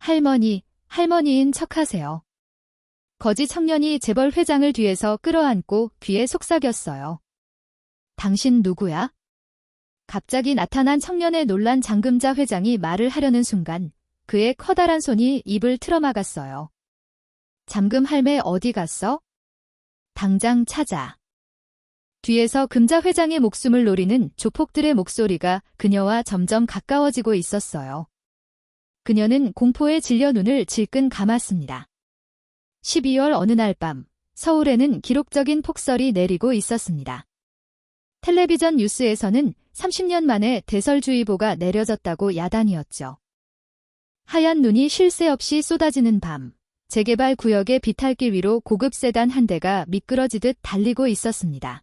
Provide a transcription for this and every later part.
할머니, 할머니인 척하세요. 거지 청년이 재벌 회장을 뒤에서 끌어안고 귀에 속삭였어요. 당신 누구야? 갑자기 나타난 청년의 놀란 장금자 회장이 말을 하려는 순간 그의 커다란 손이 입을 틀어막았어요. 잠금 할매 어디 갔어? 당장 찾아. 뒤에서 금자 회장의 목숨을 노리는 조폭들의 목소리가 그녀와 점점 가까워지고 있었어요. 그녀는 공포에 질려 눈을 질끈 감았습니다. 12월 어느 날 밤, 서울에는 기록적인 폭설이 내리고 있었습니다. 텔레비전 뉴스에서는 30년 만에 대설주의보가 내려졌다고 야단이었죠. 하얀 눈이 쉴 새 없이 쏟아지는 밤, 재개발 구역의 비탈길 위로 고급 세단 한 대가 미끄러지듯 달리고 있었습니다.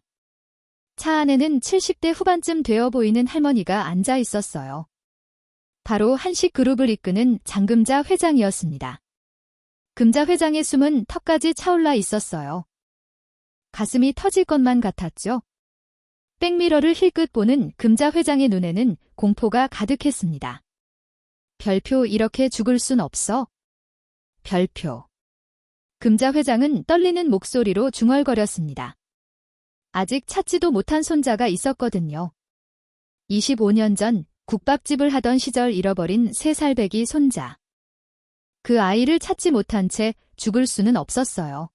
차 안에는 70대 후반쯤 되어 보이는 할머니가 앉아 있었어요. 바로 한식 그룹을 이끄는 장금자 회장이었습니다. 금자 회장의 숨은 턱까지 차올라 있었어요. 가슴이 터질 것만 같았죠. 백미러를 힐끗 보는 금자 회장의 눈에는 공포가 가득했습니다. 별표 이렇게 죽을 순 없어. 별표. 금자 회장은 떨리는 목소리로 중얼거렸습니다. 아직 찾지도 못한 손자가 있었거든요. 25년 전 국밥집을 하던 시절 잃어버린 3살 배기 손자. 그 아이를 찾지 못한 채 죽을 수는 없었어요.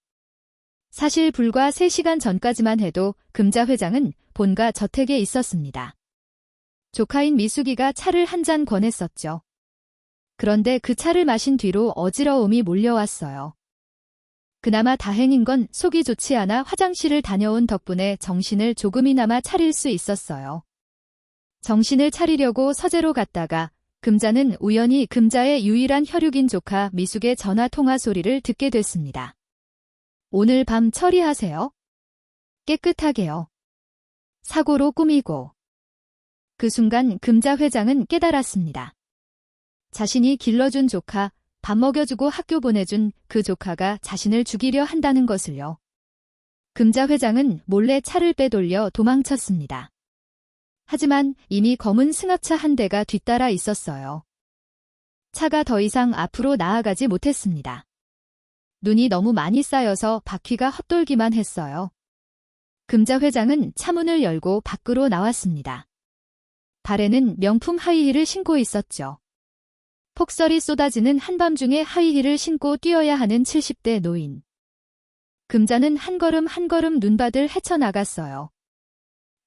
사실 불과 3시간 전까지만 해도 금자 회장은 본가 저택에 있었습니다. 조카인 미숙이가 차를 한 잔 권했었죠. 그런데 그 차를 마신 뒤로 어지러움이 몰려왔어요. 그나마 다행인 건 속이 좋지 않아 화장실을 다녀온 덕분에 정신을 조금이나마 차릴 수 있었어요. 정신을 차리려고 서재로 갔다가 금자는 우연히 금자의 유일한 혈육인 조카 미숙의 전화 통화 소리를 듣게 됐습니다. 오늘 밤 처리하세요. 깨끗하게요. 사고로 꾸미고. 그 순간 금자 회장은 깨달았습니다. 자신이 길러준 조카, 밥 먹여주고 학교 보내준 그 조카가 자신을 죽이려 한다는 것을요. 금자 회장은 몰래 차를 빼돌려 도망쳤습니다. 하지만 이미 검은 승합차 한 대가 뒤따라 있었어요. 차가 더 이상 앞으로 나아가지 못했습니다. 눈이 너무 많이 쌓여서 바퀴가 헛돌기만 했어요. 금자 회장은 차문을 열고 밖으로 나왔습니다. 발에는 명품 하이힐을 신고 있었죠. 폭설이 쏟아지는 한밤중에 하이힐을 신고 뛰어야 하는 70대 노인. 금자는 한 걸음 한 걸음 눈밭을 헤쳐나갔어요.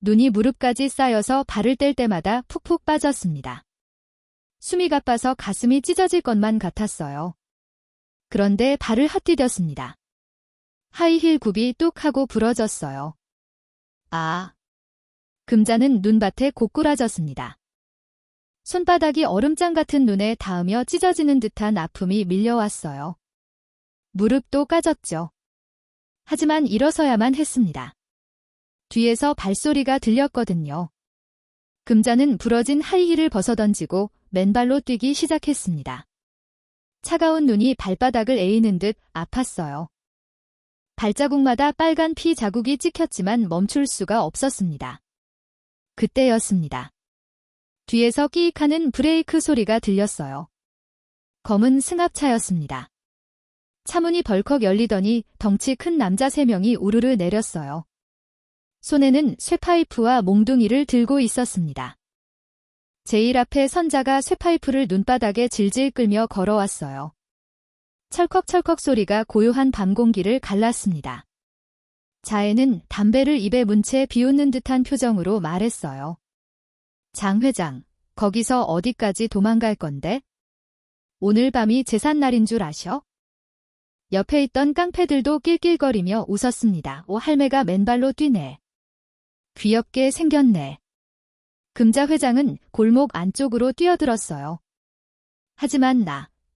눈이 무릎까지 쌓여서 발을 뗄 때마다 푹푹 빠졌습니다. 숨이 가빠서 가슴이 찢어질 것만 같았어요. 그런데 발을 헛디뎠습니다. 하이힐 굽이 뚝 하고 부러졌어요. 아! 금자는 눈밭에 고꾸라졌습니다. 손바닥이 얼음장 같은 눈에 닿으며 찢어지는 듯한 아픔이 밀려왔어요. 무릎도 까졌죠. 하지만 일어서야만 했습니다. 뒤에서 발소리가 들렸거든요. 금자는 부러진 하이힐을 벗어던지고 맨발로 뛰기 시작했습니다. 차가운 눈이 발바닥을 에이는 듯 아팠어요. 발자국마다 빨간 피 자국이 찍혔지만 멈출 수가 없었습니다. 그때였습니다. 뒤에서 끼익하는 브레이크 소리가 들렸어요. 검은 승합차였습니다. 차문이 벌컥 열리더니 덩치 큰 남자 3명이 우르르 내렸어요. 손에는 쇠파이프와 몽둥이를 들고 있었습니다. 제일 앞에 선자가 쇠파이프를 눈바닥에 질질 끌며 걸어왔어요. 철컥철컥 소리가 고요한 밤 공기를 갈랐습니다. 자애는 담배를 입에 문 채 비웃는 듯한 표정으로 말했어요. 장 회장, 거기서 어디까지 도망갈 건데? 오늘 밤이 제삿날인 줄 아셔? 옆에 있던 깡패들도 낄낄거리며 웃었습니다. 오, 할매가 맨발로 뛰네. 귀엽게 생겼네. 금자 회장은 골목 안쪽으로 뛰어들었어요. 하지만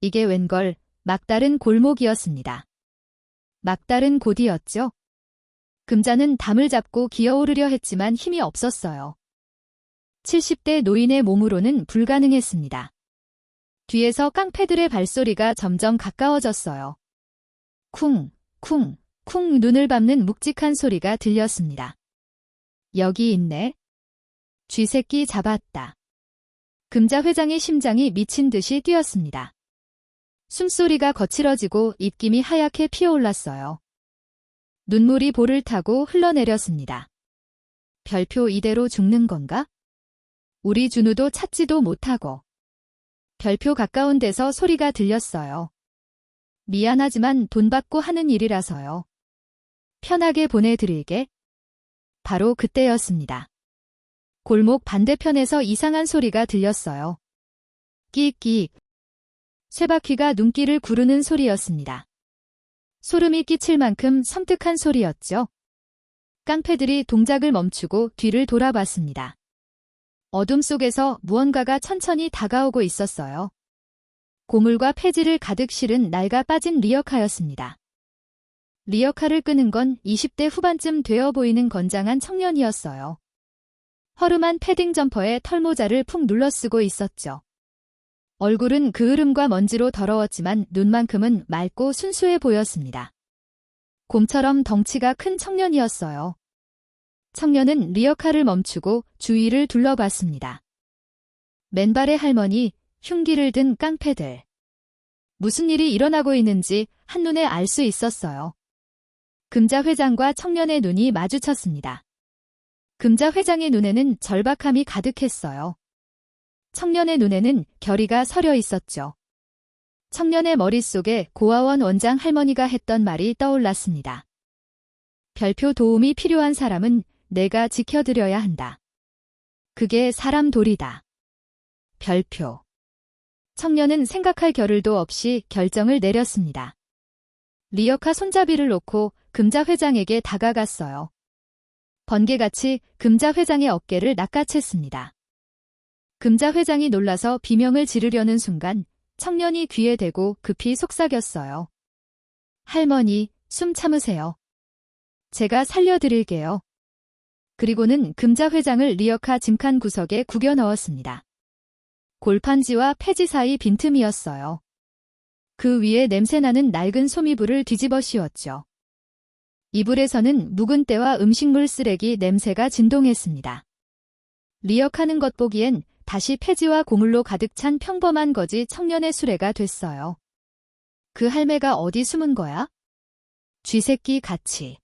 이게 웬걸 막다른 골목이었습니다. 막다른 곳이었죠. 금자는 담을 잡고 기어오르려 했지만 힘이 없었어요. 70대 노인의 몸으로는 불가능했습니다. 뒤에서 깡패들의 발소리가 점점 가까워졌어요. 쿵, 쿵, 쿵 눈을 밟는 묵직한 소리가 들렸습니다. 여기 있네. 쥐새끼 잡았다. 금자 회장의 심장이 미친 듯이 뛰었습니다. 숨소리가 거칠어지고 입김이 하얗게 피어올랐어요. 눈물이 볼을 타고 흘러내렸습니다. 별표 이대로 죽는 건가? 우리 준우도 찾지도 못하고. 별표 가까운 데서 소리가 들렸어요. 미안하지만 돈 받고 하는 일이라서요. 편하게 보내드릴게. 바로 그때였습니다. 골목 반대편에서 이상한 소리가 들렸어요. 끼익끼익. 쇠바퀴가 눈길을 구르는 소리였습니다. 소름이 끼칠 만큼 섬뜩한 소리였죠. 깡패들이 동작을 멈추고 뒤를 돌아봤습니다. 어둠 속에서 무언가가 천천히 다가오고 있었어요. 고물과 폐지를 가득 실은 낡아 빠진 리어카였습니다. 리어카를 끄는 건 20대 후반쯤 되어 보이는 건장한 청년이었어요. 허름한 패딩 점퍼에 털모자를 푹 눌러쓰고 있었죠. 얼굴은 그을음과 먼지로 더러웠지만 눈만큼은 맑고 순수해 보였습니다. 곰처럼 덩치가 큰 청년이었어요. 청년은 리어카를 멈추고 주위를 둘러봤습니다. 맨발의 할머니, 흉기를 든 깡패들. 무슨 일이 일어나고 있는지 한눈에 알 수 있었어요. 금자 회장과 청년의 눈이 마주쳤습니다. 금자 회장의 눈에는 절박함이 가득했어요. 청년의 눈에는 결의가 서려 있었죠. 청년의 머릿속에 고아원 원장 할머니가 했던 말이 떠올랐습니다. 별표 도움이 필요한 사람은 내가 지켜드려야 한다. 그게 사람 도리다. 별표. 청년은 생각할 겨를도 없이 결정을 내렸습니다. 리어카 손잡이를 놓고 금자 회장에게 다가갔어요. 번개같이 금자 회장의 어깨를 낚아챘습니다. 금자 회장이 놀라서 비명을 지르려는 순간 청년이 귀에 대고 급히 속삭였어요. 할머니, 숨 참으세요. 제가 살려드릴게요. 그리고는 금자 회장을 리어카 짐칸 구석에 구겨 넣었습니다. 골판지와 폐지 사이 빈틈이었어요. 그 위에 냄새나는 낡은 소미불을 뒤집어 씌웠죠. 이불에서는 묵은 때와 음식물 쓰레기 냄새가 진동했습니다. 리어카는 것 보기엔 다시 폐지와 고물로 가득 찬 평범한 거지 청년의 수레가 됐어요. 그 할매가 어디 숨은 거야? 쥐새끼 같이.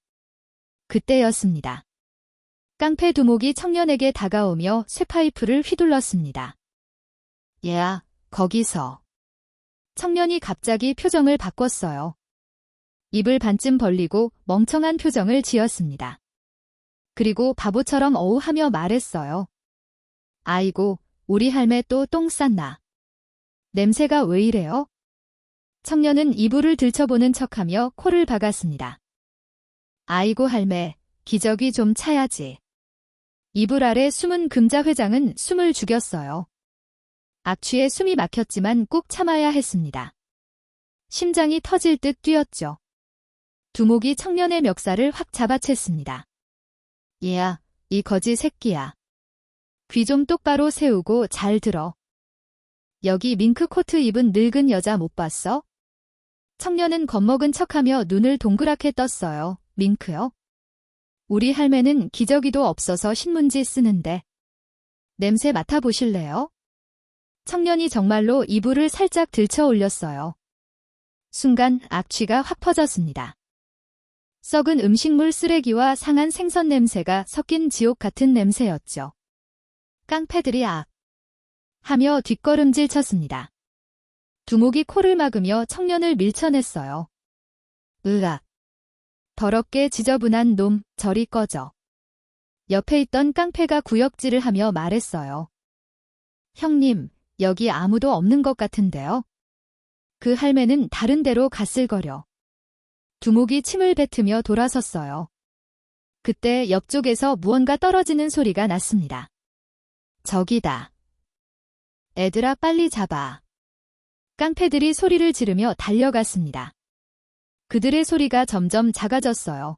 그때였습니다. 깡패 두목이 청년에게 다가오며 쇠파이프를 휘둘렀습니다. 얘야, 거기서. 청년이 갑자기 표정을 바꿨어요. 입을 반쯤 벌리고 멍청한 표정을 지었습니다. 그리고 바보처럼 어우하며 말했어요. 아이고, 우리 할매 또 똥 쌌나. 냄새가 왜 이래요? 청년은 이불을 들춰보는 척하며 코를 박았습니다. 아이고 할매, 기저귀 좀 차야지. 이불 아래 숨은 금자 회장은 숨을 죽였어요. 악취에 숨이 막혔지만 꾹 참아야 했습니다. 심장이 터질 듯 뛰었죠. 두목이 청년의 멱살을 확 잡아챘습니다. 얘야, 이 거지 새끼야. 귀 좀 똑바로 세우고 잘 들어. 여기 밍크 코트 입은 늙은 여자 못 봤어? 청년은 겁먹은 척하며 눈을 동그랗게 떴어요. 밍크요? 우리 할매는 기저귀도 없어서 신문지 쓰는데. 냄새 맡아보실래요? 청년이 정말로 이불을 살짝 들쳐 올렸어요. 순간 악취가 확 퍼졌습니다. 썩은 음식물 쓰레기와 상한 생선 냄새가 섞인 지옥 같은 냄새였죠. 깡패들이 하며 뒷걸음질 쳤습니다. 두목이 코를 막으며 청년을 밀쳐냈어요. 으악. 더럽게 지저분한 놈, 저리 꺼져. 옆에 있던 깡패가 구역질을 하며 말했어요. 형님, 여기 아무도 없는 것 같은데요? 그 할매는 다른 데로 갔을거려. 두목이 침을 뱉으며 돌아섰어요. 그때 옆쪽에서 무언가 떨어지는 소리가 났습니다. 저기다. 애들아 빨리 잡아. 깡패들이 소리를 지르며 달려갔습니다. 그들의 소리가 점점 작아졌어요.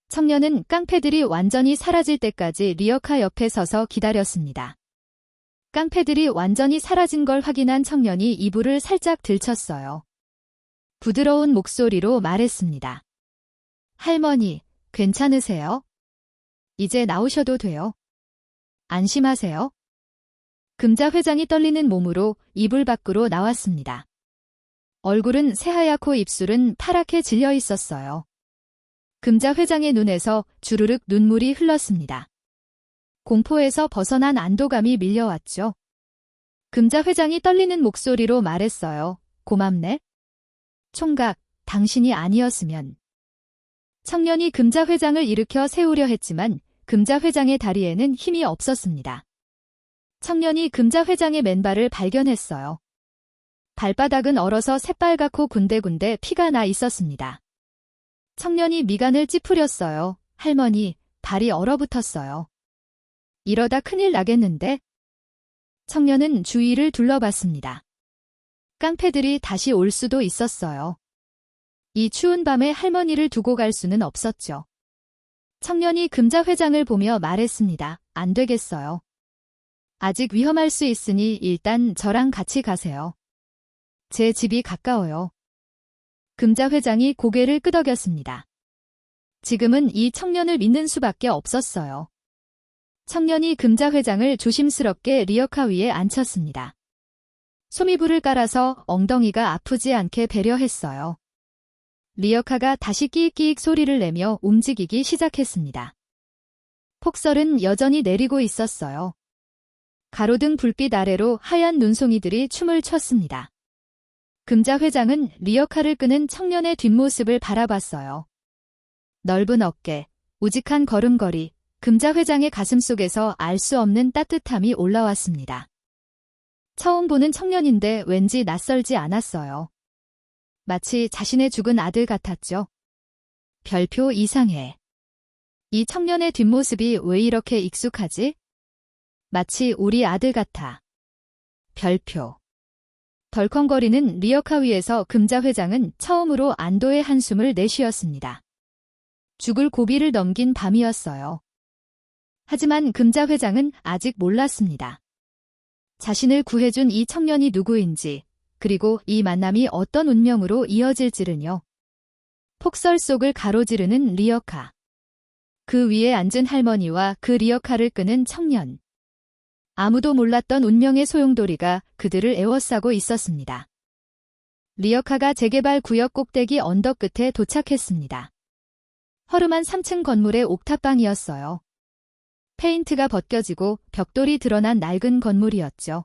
청년은 깡패들이 완전히 사라질 때까지 리어카 옆에 서서 기다렸습니다. 깡패들이 완전히 사라진 걸 확인한 청년이 이불을 살짝 들쳤어요. 부드러운 목소리로 말했습니다. 할머니, 괜찮으세요? 이제 나오셔도 돼요. 안심하세요. 금자 회장이 떨리는 몸으로 이불 밖으로 나왔습니다. 얼굴은 새하얗고 입술은 파랗게 질려 있었어요. 금자 회장의 눈에서 주르륵 눈물이 흘렀습니다. 공포에서 벗어난 안도감이 밀려왔죠. 금자 회장이 떨리는 목소리로 말했어요. 고맙네. 총각, 당신이 아니었으면. 청년이 금자 회장을 일으켜 세우려 했지만 금자 회장의 다리에는 힘이 없었습니다. 청년이 금자 회장의 맨발을 발견했어요. 발바닥은 얼어서 새빨갛고 군데군데 피가 나 있었습니다. 청년이 미간을 찌푸렸어요. 할머니, 발이 얼어붙었어요. 이러다 큰일 나겠는데? 청년은 주위를 둘러봤습니다. 깡패들이 다시 올 수도 있었어요. 이 추운 밤에 할머니를 두고 갈 수는 없었죠. 청년이 금자 회장을 보며 말했습니다. 안 되겠어요. 아직 위험할 수 있으니 일단 저랑 같이 가세요. 제 집이 가까워요. 금자 회장이 고개를 끄덕였습니다. 지금은 이 청년을 믿는 수밖에 없었어요. 청년이 금자 회장을 조심스럽게 리어카 위에 앉혔습니다. 소미불을 깔아서 엉덩이가 아프지 않게 배려했어요. 리어카가 다시 끼익끼익 소리를 내며 움직이기 시작했습니다. 폭설은 여전히 내리고 있었어요. 가로등 불빛 아래로 하얀 눈송이들이 춤을 췄습니다. 금자 회장은 리어카를 끄는 청년의 뒷모습을 바라봤어요. 넓은 어깨, 우직한 걸음걸이, 금자 회장의 가슴속에서 알 수 없는 따뜻함이 올라왔습니다. 처음 보는 청년인데 왠지 낯설지 않았어요. 마치 자신의 죽은 아들 같았죠. 별표 이상해. 이 청년의 뒷모습이 왜 이렇게 익숙하지? 마치 우리 아들 같아. 별표. 덜컹거리는 리어카 위에서 금자 회장은 처음으로 안도의 한숨을 내쉬었습니다. 죽을 고비를 넘긴 밤이었어요. 하지만 금자 회장은 아직 몰랐습니다. 자신을 구해준 이 청년이 누구인지, 그리고 이 만남이 어떤 운명으로 이어질지는요. 폭설 속을 가로지르는 리어카. 그 위에 앉은 할머니와 그 리어카를 끄는 청년. 아무도 몰랐던 운명의 소용돌이가 그들을 에워싸고 있었습니다. 리어카가 재개발 구역 꼭대기 언덕 끝에 도착했습니다. 허름한 3층 건물의 옥탑방이었어요. 페인트가 벗겨지고 벽돌이 드러난 낡은 건물이었죠.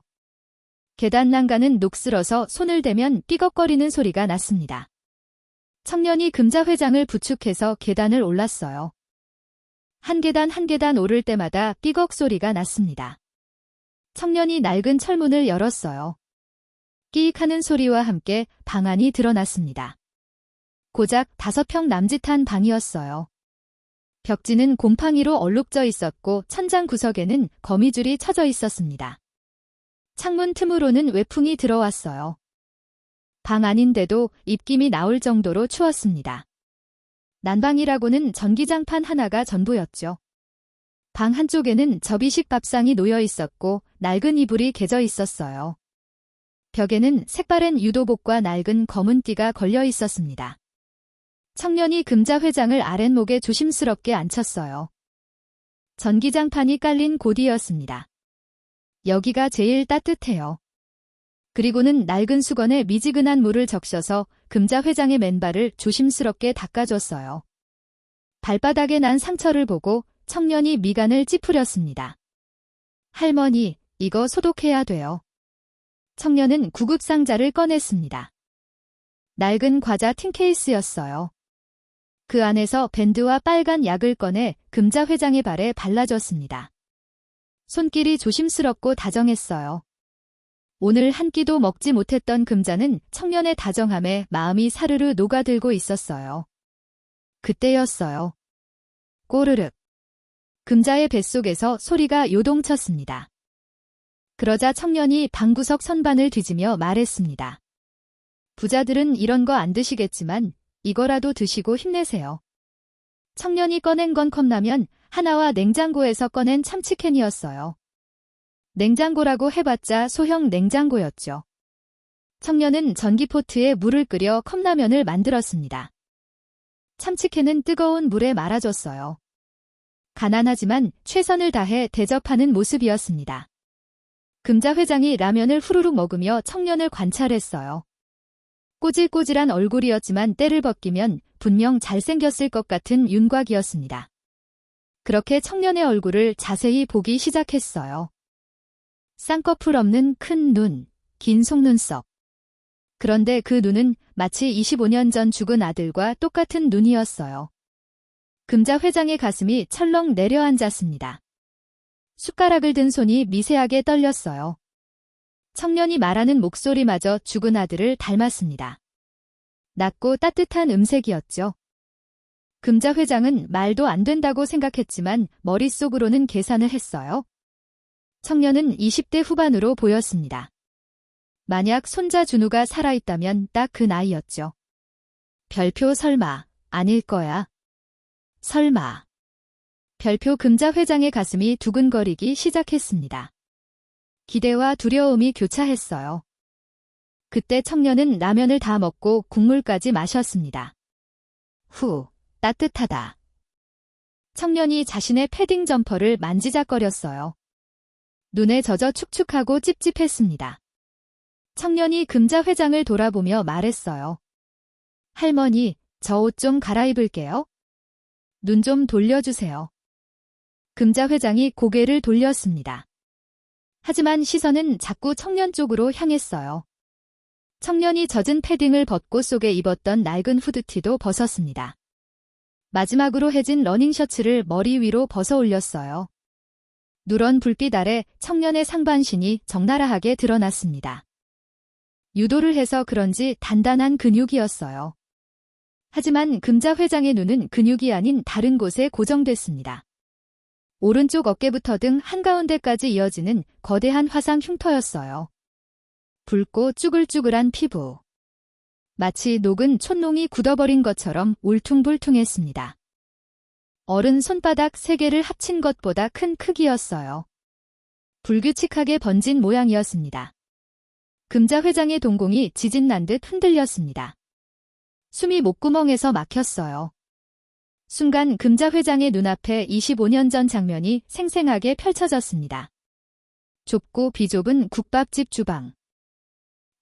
계단 난간은 녹슬어서 손을 대면 삐걱거리는 소리가 났습니다. 청년이 금자 회장을 부축해서 계단을 올랐어요. 한 계단 한 계단 오를 때마다 삐걱 소리가 났습니다. 청년이 낡은 철문을 열었어요. 끼익하는 소리와 함께 방 안이 드러났습니다. 고작 5평 남짓한 방이었어요. 벽지는 곰팡이로 얼룩져 있었고 천장 구석에는 거미줄이 쳐져 있었습니다. 창문 틈으로는 외풍이 들어왔어요. 방 안인데도 입김이 나올 정도로 추웠습니다. 난방이라고는 전기장판 하나가 전부였죠. 방 한쪽에는 접이식 밥상이 놓여 있었고 낡은 이불이 개져 있었어요. 벽에는 색바랜 유도복과 낡은 검은 띠가 걸려 있었습니다. 청년이 금자 회장을 아랫목에 조심스럽게 앉혔어요. 전기장판이 깔린 곳이었습니다. 여기가 제일 따뜻해요. 그리고는 낡은 수건에 미지근한 물을 적셔서 금자 회장의 맨발을 조심스럽게 닦아줬어요. 발바닥에 난 상처를 보고 청년이 미간을 찌푸렸습니다. 할머니, 이거 소독해야 돼요. 청년은 구급상자를 꺼냈습니다. 낡은 과자 틴 케이스였어요. 그 안에서 밴드와 빨간 약을 꺼내 금자 회장의 발에 발라줬습니다. 손길이 조심스럽고 다정했어요. 오늘 한 끼도 먹지 못했던 금자는 청년의 다정함에 마음이 사르르 녹아들고 있었어요. 그때였어요. 꼬르륵. 금자의 뱃속에서 소리가 요동쳤습니다. 그러자 청년이 방구석 선반을 뒤지며 말했습니다. 부자들은 이런 거 안 드시겠지만 이거라도 드시고 힘내세요. 청년이 꺼낸 건 컵라면 하나와 냉장고에서 꺼낸 참치캔이었어요. 냉장고라고 해봤자 소형 냉장고였죠. 청년은 전기포트에 물을 끓여 컵라면을 만들었습니다. 참치캔은 뜨거운 물에 말아줬어요. 가난하지만 최선을 다해 대접하는 모습이었습니다. 금자 회장이 라면을 후루룩 먹으며 청년을 관찰했어요. 꼬질꼬질한 얼굴이었지만 때를 벗기면 분명 잘생겼을 것 같은 윤곽이었습니다. 그렇게 청년의 얼굴을 자세히 보기 시작했어요. 쌍꺼풀 없는 큰 눈, 긴 속눈썹. 그런데 그 눈은 마치 25년 전 죽은 아들과 똑같은 눈이었어요. 금자 회장의 가슴이 철렁 내려앉았습니다. 숟가락을 든 손이 미세하게 떨렸어요. 청년이 말하는 목소리마저 죽은 아들을 닮았습니다. 낮고 따뜻한 음색이었죠. 금자 회장은 말도 안 된다고 생각했지만 머릿속으로는 계산을 했어요. 청년은 20대 후반으로 보였습니다. 만약 손자 준우가 살아있다면 딱 그 나이였죠. 별표 설마, 아닐 거야. 설마. 별표 금자 회장의 가슴이 두근거리기 시작했습니다. 기대와 두려움이 교차했어요. 그때 청년은 라면을 다 먹고 국물까지 마셨습니다. 후, 따뜻하다. 청년이 자신의 패딩 점퍼를 만지작거렸어요. 눈에 젖어 축축하고 찝찝했습니다. 청년이 금자 회장을 돌아보며 말했어요. 할머니, 저 옷 좀 갈아입을게요. 눈 좀 돌려주세요. 금자 회장이 고개를 돌렸습니다. 하지만 시선은 자꾸 청년 쪽으로 향했어요. 청년이 젖은 패딩을 벗고 속에 입었던 낡은 후드티도 벗었습니다. 마지막으로 해진 러닝셔츠를 머리 위로 벗어 올렸어요. 누런 불빛 아래 청년의 상반신이 적나라하게 드러났습니다. 유도를 해서 그런지 단단한 근육이었어요. 하지만 금자 회장의 눈은 근육이 아닌 다른 곳에 고정됐습니다. 오른쪽 어깨부터 등 한가운데까지 이어지는 거대한 화상 흉터였어요. 붉고 쭈글쭈글한 피부. 마치 녹은 촛농이 굳어버린 것처럼 울퉁불퉁했습니다. 어른 손바닥 3개를 합친 것보다 큰 크기였어요. 불규칙하게 번진 모양이었습니다. 금자 회장의 동공이 지진난 듯 흔들렸습니다. 숨이 목구멍에서 막혔어요. 순간 금자 회장의 눈앞에 25년 전 장면이 생생하게 펼쳐졌습니다. 좁고 비좁은 국밥집 주방.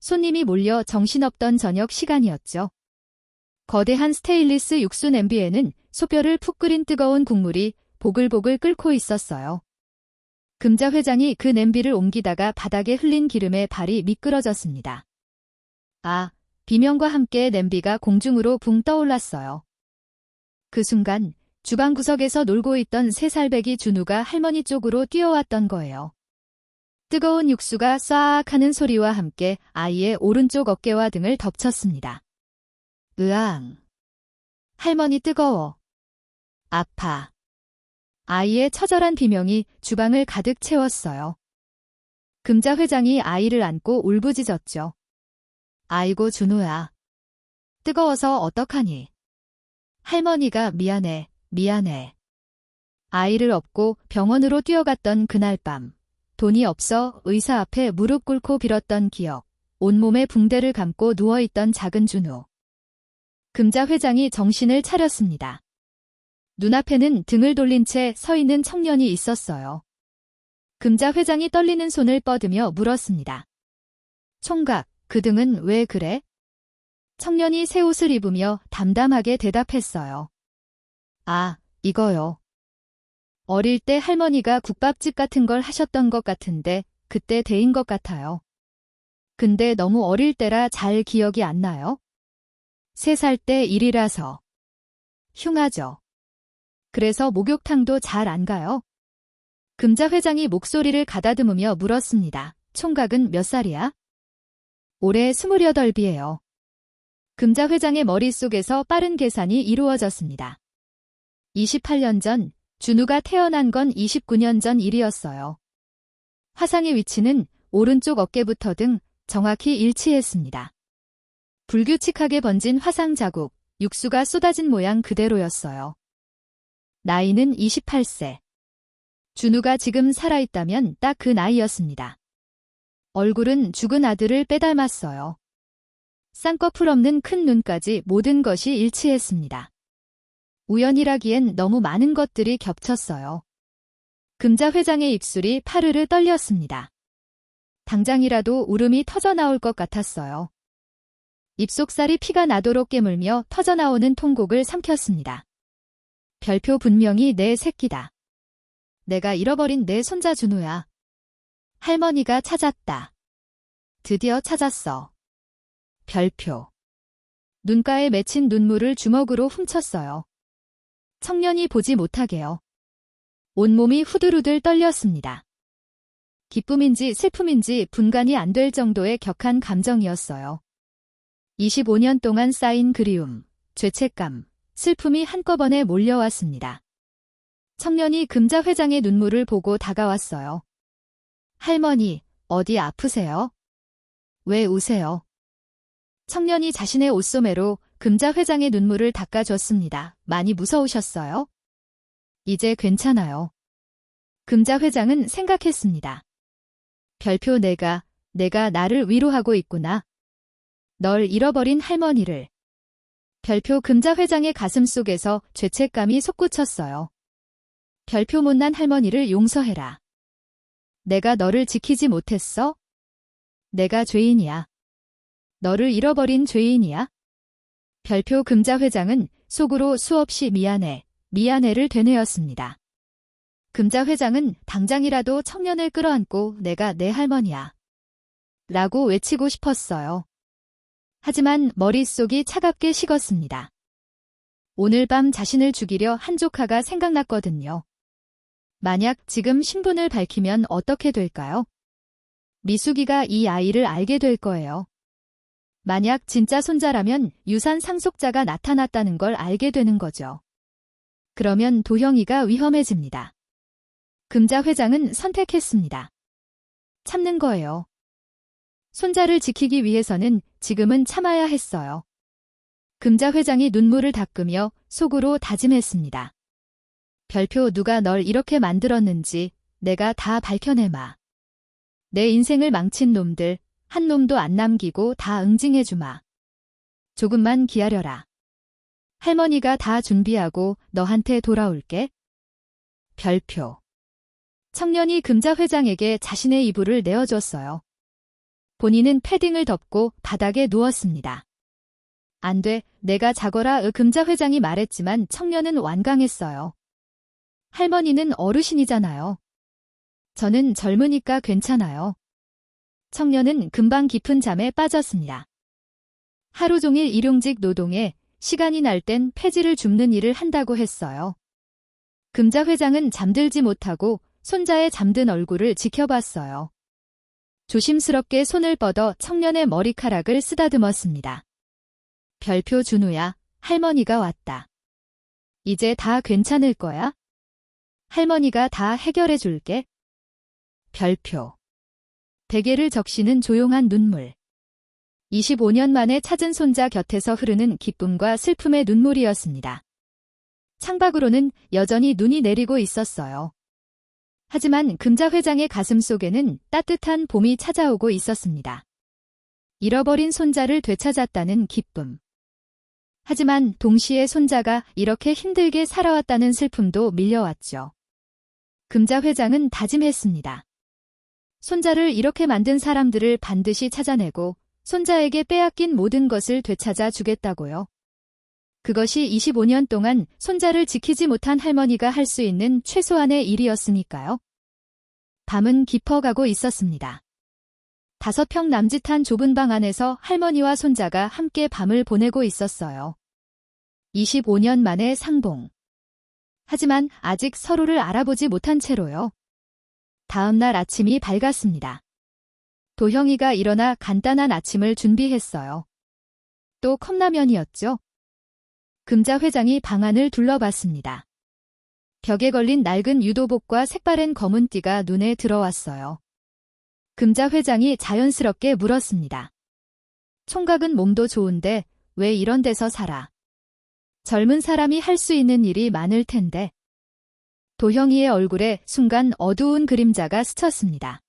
손님이 몰려 정신없던 저녁 시간이었죠. 거대한 스테인리스 육수 냄비에는 소뼈를 푹 끓인 뜨거운 국물이 보글보글 끓고 있었어요. 금자 회장이 그 냄비를 옮기다가 바닥에 흘린 기름에 발이 미끄러졌습니다. 아, 비명과 함께 냄비가 공중으로 붕 떠올랐어요. 그 순간 주방 구석에서 놀고 있던 3살배기 준우가 할머니 쪽으로 뛰어왔던 거예요. 뜨거운 육수가 쏴악 하는 소리와 함께 아이의 오른쪽 어깨와 등을 덮쳤습니다. 으앙. 할머니 뜨거워. 아파. 아이의 처절한 비명이 주방을 가득 채웠어요. 금자 회장이 아이를 안고 울부짖었죠. 아이고 준우야. 뜨거워서 어떡하니. 할머니가 미안해, 미안해. 아이를 업고 병원으로 뛰어갔던 그날 밤. 돈이 없어 의사 앞에 무릎 꿇고 빌었던 기억. 온몸에 붕대를 감고 누워있던 작은 준우. 금자 회장이 정신을 차렸습니다. 눈앞에는 등을 돌린 채 서 있는 청년이 있었어요. 금자 회장이 떨리는 손을 뻗으며 물었습니다. 총각, 그 등은 왜 그래? 청년이 새 옷을 입으며 담담하게 대답했어요. 아, 이거요. 어릴 때 할머니가 국밥집 같은 걸 하셨던 것 같은데 그때 데인 것 같아요. 근데 너무 어릴 때라 잘 기억이 안 나요? 3살 때 일이라서. 흉하죠. 그래서 목욕탕도 잘 안 가요? 금자 회장이 목소리를 가다듬으며 물었습니다. 총각은 몇 살이야? 올해 28이에요. 금자 회장의 머릿속에서 빠른 계산이 이루어졌습니다. 28년 전, 준우가 태어난 건 29년 전 일이었어요. 화상의 위치는 오른쪽 어깨부터 등 정확히 일치했습니다. 불규칙하게 번진 화상 자국, 육수가 쏟아진 모양 그대로였어요. 나이는 28세. 준우가 지금 살아있다면 딱 그 나이였습니다. 얼굴은 죽은 아들을 빼닮았어요. 쌍꺼풀 없는 큰 눈까지 모든 것이 일치했습니다. 우연이라기엔 너무 많은 것들이 겹쳤어요. 금자 회장의 입술이 파르르 떨렸습니다. 당장이라도 울음이 터져나올 것 같았어요. 입속살이 피가 나도록 깨물며 터져나오는 통곡을 삼켰습니다. 별표 분명히 내 새끼다. 내가 잃어버린 내 손자 준우야. 할머니가 찾았다. 드디어 찾았어. 별표. 눈가에 맺힌 눈물을 주먹으로 훔쳤어요. 청년이 보지 못하게요. 온몸이 후들후들 떨렸습니다. 기쁨인지 슬픔인지 분간이 안 될 정도의 격한 감정이었어요. 25년 동안 쌓인 그리움, 죄책감, 슬픔이 한꺼번에 몰려왔습니다. 청년이 금자 회장의 눈물을 보고 다가왔어요. 할머니, 어디 아프세요? 왜 우세요? 청년이 자신의 옷소매로 금자 회장의 눈물을 닦아줬습니다. 많이 무서우셨어요? 이제 괜찮아요. 금자 회장은 생각했습니다. 별표 내가 나를 위로하고 있구나. 널 잃어버린 할머니를. 별표 금자 회장의 가슴 속에서 죄책감이 솟구쳤어요. 별표 못난 할머니를 용서해라. 내가 너를 지키지 못했어? 내가 죄인이야. 너를 잃어버린 죄인이야? 별표 금자 회장은 속으로 수없이 미안해를 되뇌었습니다. 금자 회장은 당장이라도 청년을 끌어안고 내가 내 할머니야. 라고 외치고 싶었어요. 하지만 머릿속이 차갑게 식었습니다. 오늘 밤 자신을 죽이려 한 조카가 생각났거든요. 만약 지금 신분을 밝히면 어떻게 될까요? 미숙이가 이 아이를 알게 될 거예요. 만약 진짜 손자라면 유산 상속자가 나타났다는 걸 알게 되는 거죠. 그러면 도형이가 위험해집니다. 금자 회장은 선택했습니다. 참는 거예요. 손자를 지키기 위해서는 지금은 참아야 했어요. 금자 회장이 눈물을 닦으며 속으로 다짐했습니다. 별표 누가 널 이렇게 만들었는지 내가 다 밝혀내마. 내 인생을 망친 놈들 한 놈도 안 남기고 다 응징해주마. 조금만 기다려라. 할머니가 다 준비하고 너한테 돌아올게. 별표. 청년이 금자 회장에게 자신의 이불을 내어줬어요. 본인은 패딩을 덮고 바닥에 누웠습니다. 안 돼, 내가 자거라. 금자 회장이 말했지만 청년은 완강했어요. 할머니는 어르신이잖아요. 저는 젊으니까 괜찮아요. 청년은 금방 깊은 잠에 빠졌습니다. 하루 종일 일용직 노동에 시간이 날 땐 폐지를 줍는 일을 한다고 했어요. 금자 회장은 잠들지 못하고 손자의 잠든 얼굴을 지켜봤어요. 조심스럽게 손을 뻗어 청년의 머리카락을 쓰다듬었습니다. 별표 준우야, 할머니가 왔다. 이제 다 괜찮을 거야? 할머니가 다 해결해 줄게. 별표. 베개를 적시는 조용한 눈물. 25년 만에 찾은 손자 곁에서 흐르는 기쁨과 슬픔의 눈물이었습니다. 창밖으로는 여전히 눈이 내리고 있었어요. 하지만 금자 회장의 가슴 속에는 따뜻한 봄이 찾아오고 있었습니다. 잃어버린 손자를 되찾았다는 기쁨. 하지만 동시에 손자가 이렇게 힘들게 살아왔다는 슬픔도 밀려왔죠. 금자 회장은 다짐했습니다. 손자를 이렇게 만든 사람들을 반드시 찾아내고 손자에게 빼앗긴 모든 것을 되찾아 주겠다고요. 그것이 25년 동안 손자를 지키지 못한 할머니가 할 수 있는 최소한의 일이었으니까요. 밤은 깊어가고 있었습니다. 5평 남짓한 좁은 방 안에서 할머니와 손자가 함께 밤을 보내고 있었어요. 25년 만의 상봉. 하지만 아직 서로를 알아보지 못한 채로요. 다음 날 아침이 밝았습니다. 도형이가 일어나 간단한 아침을 준비했어요. 또 컵라면이었죠. 금자 회장이 방 안을 둘러봤습니다. 벽에 걸린 낡은 유도복과 색바랜 검은 띠가 눈에 들어왔어요. 금자 회장이 자연스럽게 물었습니다. 총각은 몸도 좋은데 왜 이런 데서 살아? 젊은 사람이 할 수 있는 일이 많을 텐데. 도형이의 얼굴에 순간 어두운 그림자가 스쳤습니다.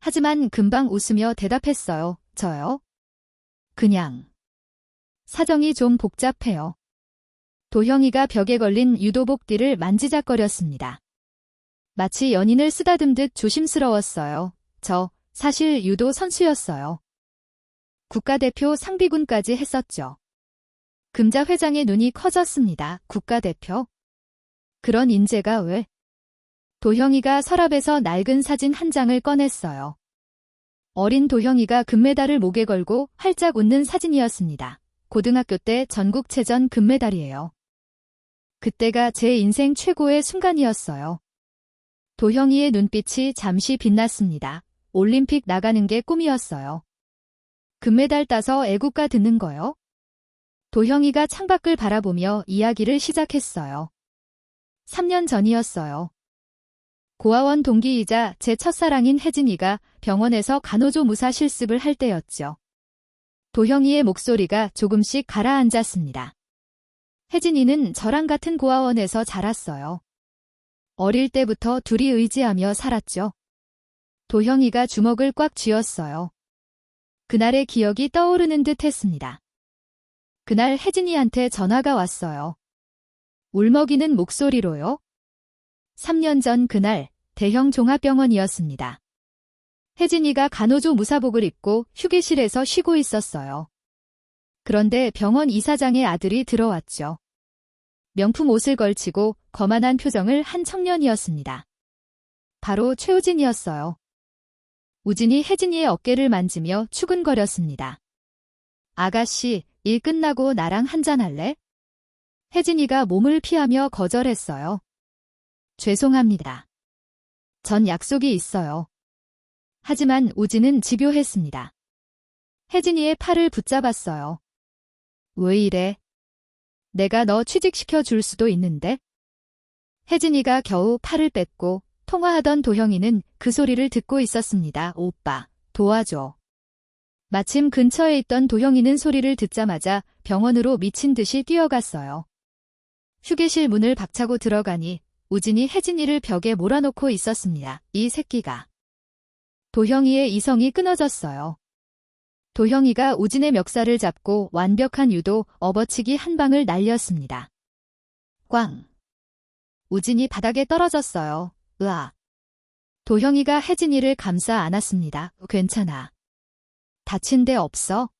하지만 금방 웃으며 대답했어요. 저요? 그냥. 사정이 좀 복잡해요. 도형이가 벽에 걸린 유도복띠를 만지작거렸습니다. 마치 연인을 쓰다듬듯 조심스러웠어요. 저 사실 유도 선수였어요. 국가대표 상비군까지 했었죠. 금자 회장의 눈이 커졌습니다. 국가대표? 그런 인재가 왜? 도형이가 서랍에서 낡은 사진 한 장을 꺼냈어요. 어린 도형이가 금메달을 목에 걸고 활짝 웃는 사진이었습니다. 고등학교 때 전국체전 금메달이에요. 그때가 제 인생 최고의 순간이었어요. 도형이의 눈빛이 잠시 빛났습니다. 올림픽 나가는 게 꿈이었어요. 금메달 따서 애국가 듣는 거요? 도형이가 창밖을 바라보며 이야기를 시작했어요. 3년 전이었어요. 고아원 동기이자 제 첫사랑인 혜진이가 병원에서 간호조무사 실습을 할 때였죠. 도형이의 목소리가 조금씩 가라앉았습니다. 혜진이는 저랑 같은 고아원에서 자랐어요. 어릴 때부터 둘이 의지하며 살았죠. 도형이가 주먹을 꽉 쥐었어요. 그날의 기억이 떠오르는 듯 했습니다. 그날 혜진이한테 전화가 왔어요. 울먹이는 목소리로요. 3년 전 그날 대형 종합병원이었습니다. 혜진이가 간호조 무사복을 입고 휴게실에서 쉬고 있었어요. 그런데 병원 이사장의 아들이 들어왔죠. 명품 옷을 걸치고 거만한 표정을 한 청년이었습니다. 바로 최우진이었어요. 우진이 혜진이의 어깨를 만지며 추근거렸습니다. 아가씨, 일 끝나고 나랑 한잔할래? 혜진이가 몸을 피하며 거절했어요. 죄송합니다. 전 약속이 있어요. 하지만 우진은 집요했습니다. 혜진이의 팔을 붙잡았어요. 왜 이래? 내가 너 취직시켜 줄 수도 있는데? 혜진이가 겨우 팔을 뺐고 통화하던 도형이는 그 소리를 듣고 있었습니다. 오빠, 도와줘. 마침 근처에 있던 도형이는 소리를 듣자마자 병원으로 미친 듯이 뛰어갔어요. 휴게실 문을 박차고 들어가니 우진이 혜진이를 벽에 몰아놓고 있었습니다. 이 새끼가. 도형이의 이성이 끊어졌어요. 도형이가 우진의 멱살을 잡고 완벽한 유도 업어치기 한 방을 날렸습니다. 꽝. 우진이 바닥에 떨어졌어요. 으아. 도형이가 혜진이를 감싸 안았습니다. 괜찮아. 다친 데 없어?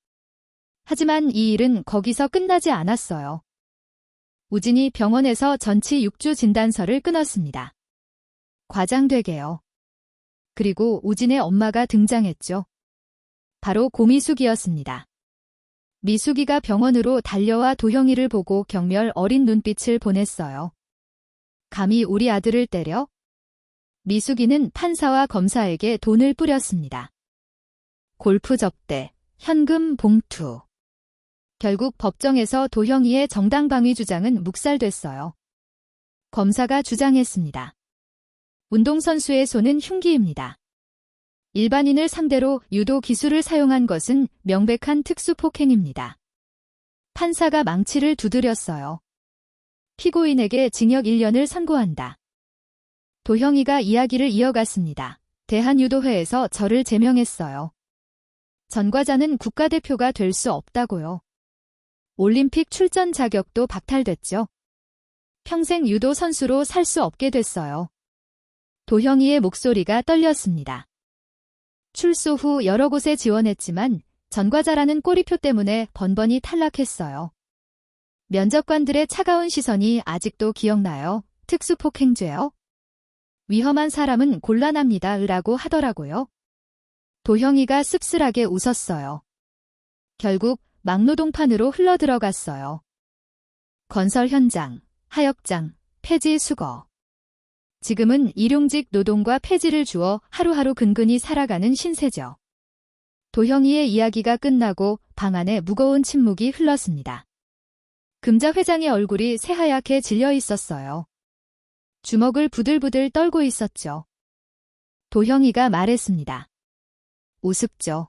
하지만 이 일은 거기서 끝나지 않았어요. 우진이 병원에서 전치 6주 진단서를 끊었습니다. 과장되게요. 그리고 우진의 엄마가 등장했죠. 바로 고미숙이었습니다. 미숙이가 병원으로 달려와 도형이를 보고 경멸 어린 눈빛을 보냈어요. 감히 우리 아들을 때려? 미숙이는 판사와 검사에게 돈을 뿌렸습니다. 골프 접대, 현금 봉투. 결국 법정에서 도형이의 정당방위 주장은 묵살됐어요. 검사가 주장했습니다. 운동선수의 손은 흉기입니다. 일반인을 상대로 유도 기술을 사용한 것은 명백한 특수폭행입니다. 판사가 망치를 두드렸어요. 피고인에게 징역 1년을 선고한다. 도형이가 이야기를 이어갔습니다. 대한유도회에서 저를 제명했어요. 전 과자는 국가대표가 될 수 없다고요. 올림픽 출전 자격도 박탈됐죠. 평생 유도 선수로 살 수 없게 됐어요. 도형이의 목소리가 떨렸습니다. 출소 후 여러 곳에 지원했지만 전과자라는 꼬리표 때문에 번번이 탈락했어요. 면접관들의 차가운 시선이 아직도 기억나요. 특수폭행죄요? 위험한 사람은 곤란합니다. 라고 하더라고요. 도형이가 씁쓸하게 웃었어요. 결국 막노동판으로 흘러들어갔어요. 건설 현장, 하역장, 폐지 수거. 지금은 일용직 노동과 폐지를 주어 하루하루 근근히 살아가는 신세죠. 도형이의 이야기가 끝나고 방 안에 무거운 침묵이 흘렀습니다. 금자 회장의 얼굴이 새하얗게 질려 있었어요. 주먹을 부들부들 떨고 있었죠. 도형이가 말했습니다. 우습죠.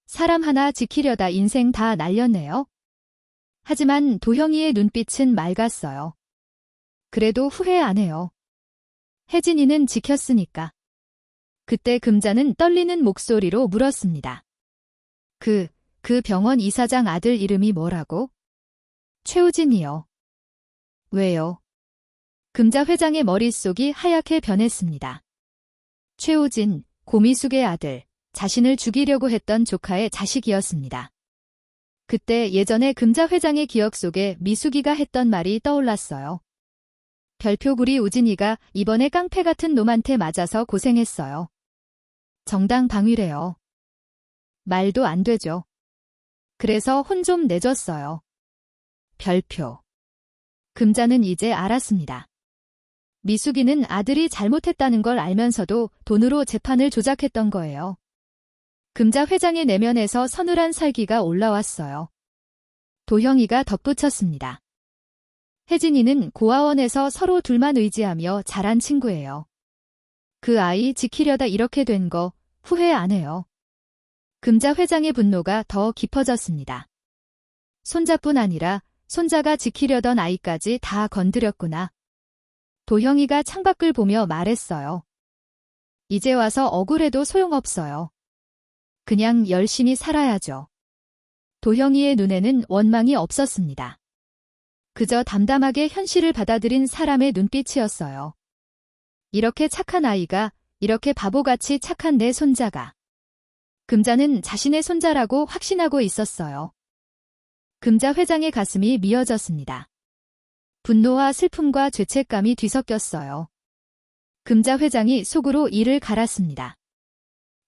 사람 하나 지키려다 인생 다 날렸네요. 하지만 도형이의 눈빛은 맑았어요. 그래도 후회 안 해요. 혜진이는 지켰으니까. 그때 금자는 떨리는 목소리로 물었습니다. 그 병원 이사장 아들 이름이 뭐라고? 최우진이요. 왜요? 금자 회장의 머릿속이 하얗게 변했습니다. 최우진, 고미숙의 아들, 자신을 죽이려고 했던 조카의 자식이었습니다. 그때 예전에 금자 회장의 기억 속에 미숙이가 했던 말이 떠올랐어요. 별표구리 우진이가 이번에 깡패 같은 놈한테 맞아서 고생했어요. 정당 방위래요. 말도 안 되죠. 그래서 혼 좀 내줬어요. 별표. 금자는 이제 알았습니다. 미숙이는 아들이 잘못했다는 걸 알면서도 돈으로 재판을 조작했던 거예요. 금자 회장의 내면에서 서늘한 살기가 올라왔어요. 도형이가 덧붙였습니다. 혜진이는 고아원에서 서로 둘만 의지하며 자란 친구예요. 그 아이 지키려다 이렇게 된 거 후회 안 해요. 금자 회장의 분노가 더 깊어졌습니다. 손자뿐 아니라 손자가 지키려던 아이까지 다 건드렸구나. 도형이가 창밖을 보며 말했어요. 이제 와서 억울해도 소용없어요. 그냥 열심히 살아야죠. 도형이의 눈에는 원망이 없었습니다. 그저 담담하게 현실을 받아들인 사람의 눈빛이었어요. 이렇게 착한 아이가, 이렇게 바보같이 착한 내 손자가. 금자는 자신의 손자라고 확신하고 있었어요. 금자 회장의 가슴이 미어졌습니다. 분노와 슬픔과 죄책감이 뒤섞였어요. 금자 회장이 속으로 이를 갈았습니다.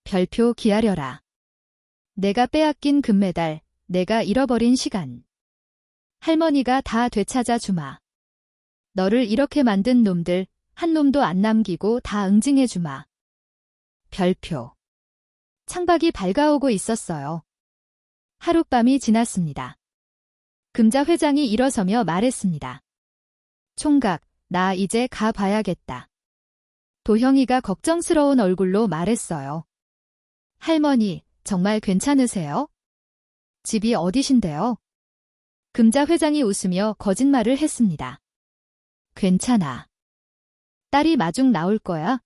별표 기다려라. 내가 빼앗긴 금메달, 내가 잃어버린 시간. 할머니가 다 되찾아 주마. 너를 이렇게 만든 놈들 한 놈도 안 남기고 다 응징해 주마. 별표. 창밖이 밝아오고 있었어요. 하룻밤이 지났습니다. 금자 회장이 일어서며 말했습니다. 총각, 나 이제 가봐야겠다. 도형이가 걱정스러운 얼굴로 말했어요. 할머니, 정말 괜찮으세요? 집이 어디신데요? 금자 회장이 웃으며 거짓말을 했습니다. 괜찮아. 딸이 마중 나올 거야.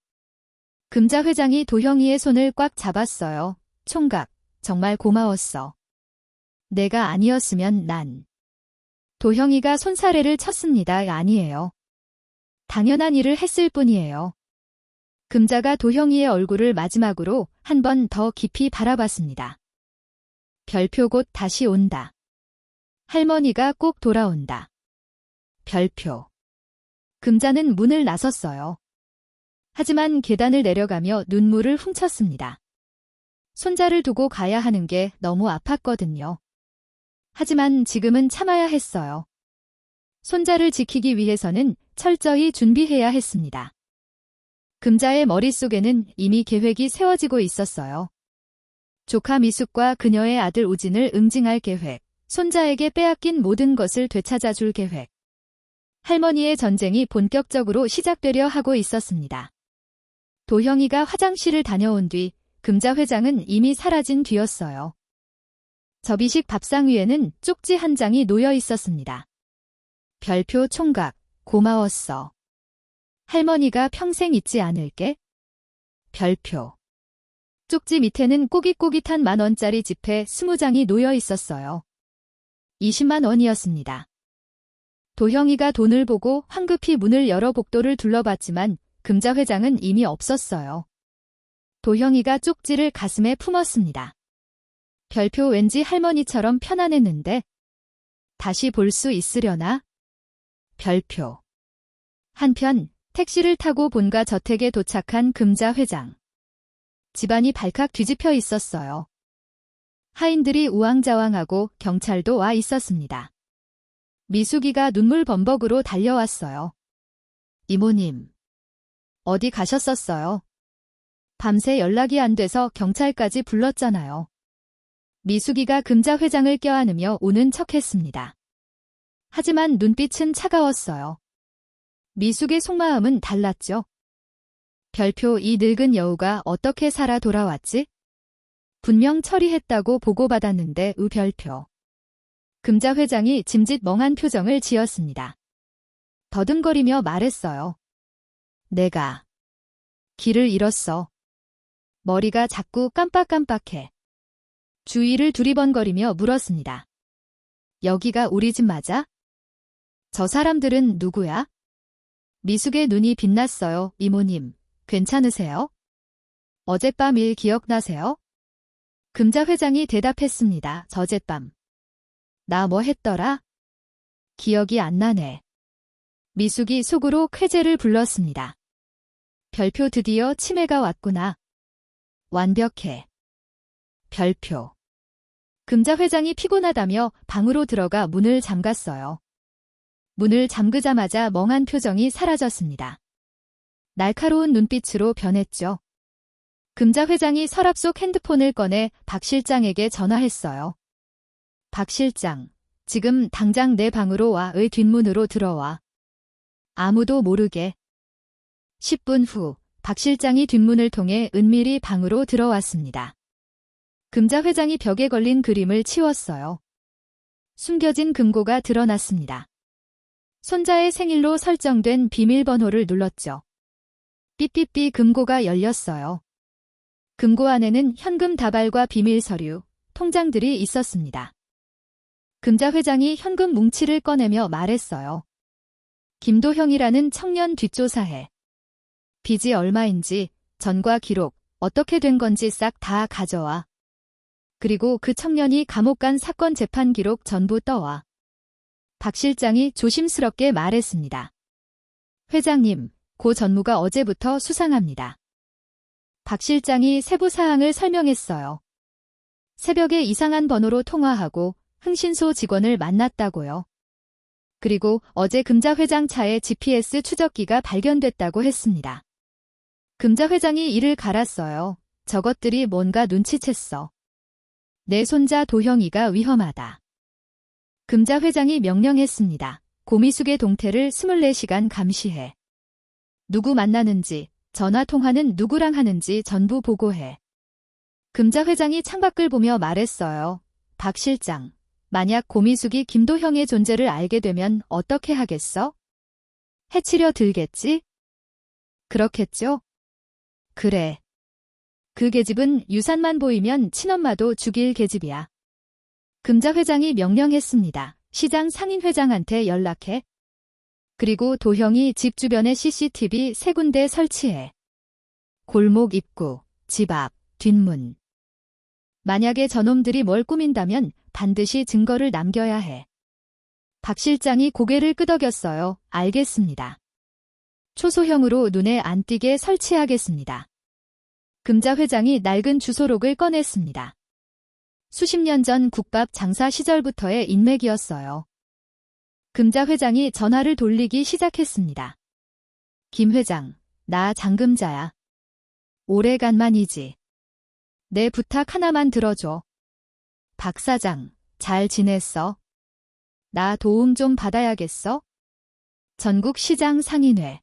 금자 회장이 도형이의 손을 꽉 잡았어요. 총각, 정말 고마웠어. 내가 아니었으면 난. 도형이가 손사래를 쳤습니다. 아니에요. 당연한 일을 했을 뿐이에요. 금자가 도형이의 얼굴을 마지막으로 한 번 더 깊이 바라봤습니다. 별표 곧 다시 온다. 할머니가 꼭 돌아온다. 별표. 금자는 문을 나섰어요. 하지만 계단을 내려가며 눈물을 훔쳤습니다. 손자를 두고 가야 하는 게 너무 아팠거든요. 하지만 지금은 참아야 했어요. 손자를 지키기 위해서는 철저히 준비해야 했습니다. 금자의 머릿속에는 이미 계획이 세워지고 있었어요. 조카 미숙과 그녀의 아들 우진을 응징할 계획, 손자에게 빼앗긴 모든 것을 되찾아줄 계획. 할머니의 전쟁이 본격적으로 시작되려 하고 있었습니다. 도형이가 화장실을 다녀온 뒤 금자 회장은 이미 사라진 뒤였어요. 접이식 밥상 위에는 쪽지 한 장이 놓여 있었습니다. 별표 총각, 고마웠어. 할머니가 평생 잊지 않을게. 별표. 쪽지 밑에는 꼬깃꼬깃한 10,000원짜리 지폐 20장이 놓여 있었어요. 20만 원이었습니다. 도형이가 돈을 보고 황급히 문을 열어 복도를 둘러봤지만 금자 회장은 이미 없었어요. 도형이가 쪽지를 가슴에 품었습니다. 별표 왠지 할머니처럼 편안했는데 다시 볼 수 있으려나? 별표. 한편 택시를 타고 본가 저택에 도착한 금자 회장. 집안이 발칵 뒤집혀 있었어요. 하인들이 우왕좌왕하고 경찰도 와 있었습니다. 미숙이가 눈물 범벅으로 달려왔어요. 이모님. 어디 가셨었어요? 밤새 연락이 안 돼서 경찰까지 불렀잖아요. 미숙이가 금자 회장을 껴안으며 우는 척했습니다. 하지만 눈빛은 차가웠어요. 미숙의 속마음은 달랐죠. 별표 이 늙은 여우가 어떻게 살아 돌아왔지? 분명 처리했다고 보고받았는데 별표. 금자 회장이 짐짓 멍한 표정을 지었습니다. 더듬거리며 말했어요. 내가 길을 잃었어. 머리가 자꾸 깜빡깜빡해. 주위를 두리번거리며 물었습니다. 여기가 우리 집 맞아? 저 사람들은 누구야? 미숙의 눈이 빛났어요. 이모님, 괜찮으세요? 어젯밤 일 기억나세요? 금자 회장이 대답했습니다. 어젯밤. 나 뭐 했더라? 기억이 안 나네. 미숙이 속으로 쾌재를 불렀습니다. 별표 드디어 치매가 왔구나. 완벽해. 별표. 금자 회장이 피곤하다며 방으로 들어가 문을 잠갔어요. 문을 잠그자마자 멍한 표정이 사라졌습니다. 날카로운 눈빛으로 변했죠. 금자 회장이 서랍 속 핸드폰을 꺼내 박 실장에게 전화했어요. 박 실장, 지금 당장 내 방으로 와의 뒷문으로 들어와. 아무도 모르게. 10분 후, 박 실장이 뒷문을 통해 은밀히 방으로 들어왔습니다. 금자 회장이 벽에 걸린 그림을 치웠어요. 숨겨진 금고가 드러났습니다. 손자의 생일로 설정된 비밀번호를 눌렀죠. 삐삐삐 금고가 열렸어요. 금고 안에는 현금 다발과 비밀 서류, 통장들이 있었습니다. 금자 회장이 현금 뭉치를 꺼내며 말했어요. 김도형이라는 청년 뒷조사해. 빚이 얼마인지, 전과 기록, 어떻게 된 건지 싹 다 가져와. 그리고 그 청년이 감옥 간 사건 재판 기록 전부 떠와. 박 실장이 조심스럽게 말했습니다. 회장님, 고 전무가 어제부터 수상합니다. 박 실장이 세부 사항을 설명했어요. 새벽에 이상한 번호로 통화하고 흥신소 직원을 만났다고요. 그리고 어제 금자 회장 차에 GPS 추적기가 발견됐다고 했습니다. 금자 회장이 이를 갈았어요. 저것들이 뭔가 눈치챘어. 내 손자 도형이가 위험하다. 금자 회장이 명령했습니다. 고미숙의 동태를 24시간 감시해. 누구 만나는지, 전화통화는 누구랑 하는지 전부 보고해. 금자 회장이 창밖을 보며 말했어요. 박 실장, 만약 고미숙이 김도형의 존재를 알게 되면 어떻게 하겠어? 해치려 들겠지? 그렇겠죠? 그래. 그 계집은 유산만 보이면 친엄마도 죽일 계집이야. 금자 회장이 명령했습니다. 시장 상인회장한테 연락해. 그리고 도형이 집 주변에 CCTV 3군데 설치해. 골목 입구, 집 앞, 뒷문. 만약에 저놈들이 뭘 꾸민다면 반드시 증거를 남겨야 해. 박 실장이 고개를 끄덕였어요. 알겠습니다. 초소형으로 눈에 안 띄게 설치하겠습니다. 금자 회장이 낡은 주소록을 꺼냈습니다. 수십 년 전 국밥 장사 시절부터의 인맥이었어요. 금자 회장이 전화를 돌리기 시작했습니다. 김 회장, 나 장금자야. 오래간만이지. 내 부탁 하나만 들어줘. 박 사장, 잘 지냈어? 나 도움 좀 받아야겠어? 전국 시장 상인회.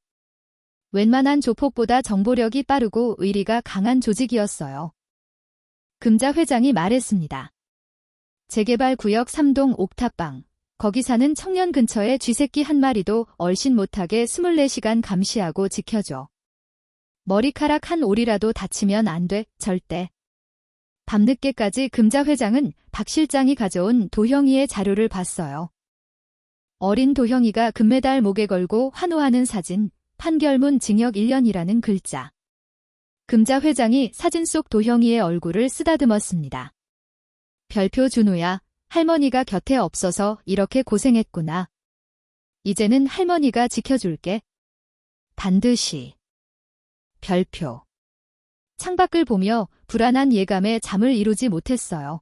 웬만한 조폭보다 정보력이 빠르고 의리가 강한 조직이었어요. 금자 회장이 말했습니다. 재개발 구역 3동 옥탑방. 거기 사는 청년 근처에 쥐새끼 한 마리도 얼씬 못하게 24시간 감시하고 지켜줘. 머리카락 한 올이라도 다치면 안 돼, 절대. 밤늦게까지 금자 회장은 박 실장이 가져온 도형이의 자료를 봤어요. 어린 도형이가 금메달 목에 걸고 환호하는 사진, 판결문 징역 1년이라는 글자. 금자 회장이 사진 속 도형이의 얼굴을 쓰다듬었습니다. 별표 준우야, 할머니가 곁에 없어서 이렇게 고생했구나. 이제는 할머니가 지켜줄게. 반드시. 별표. 창밖을 보며 불안한 예감에 잠을 이루지 못했어요.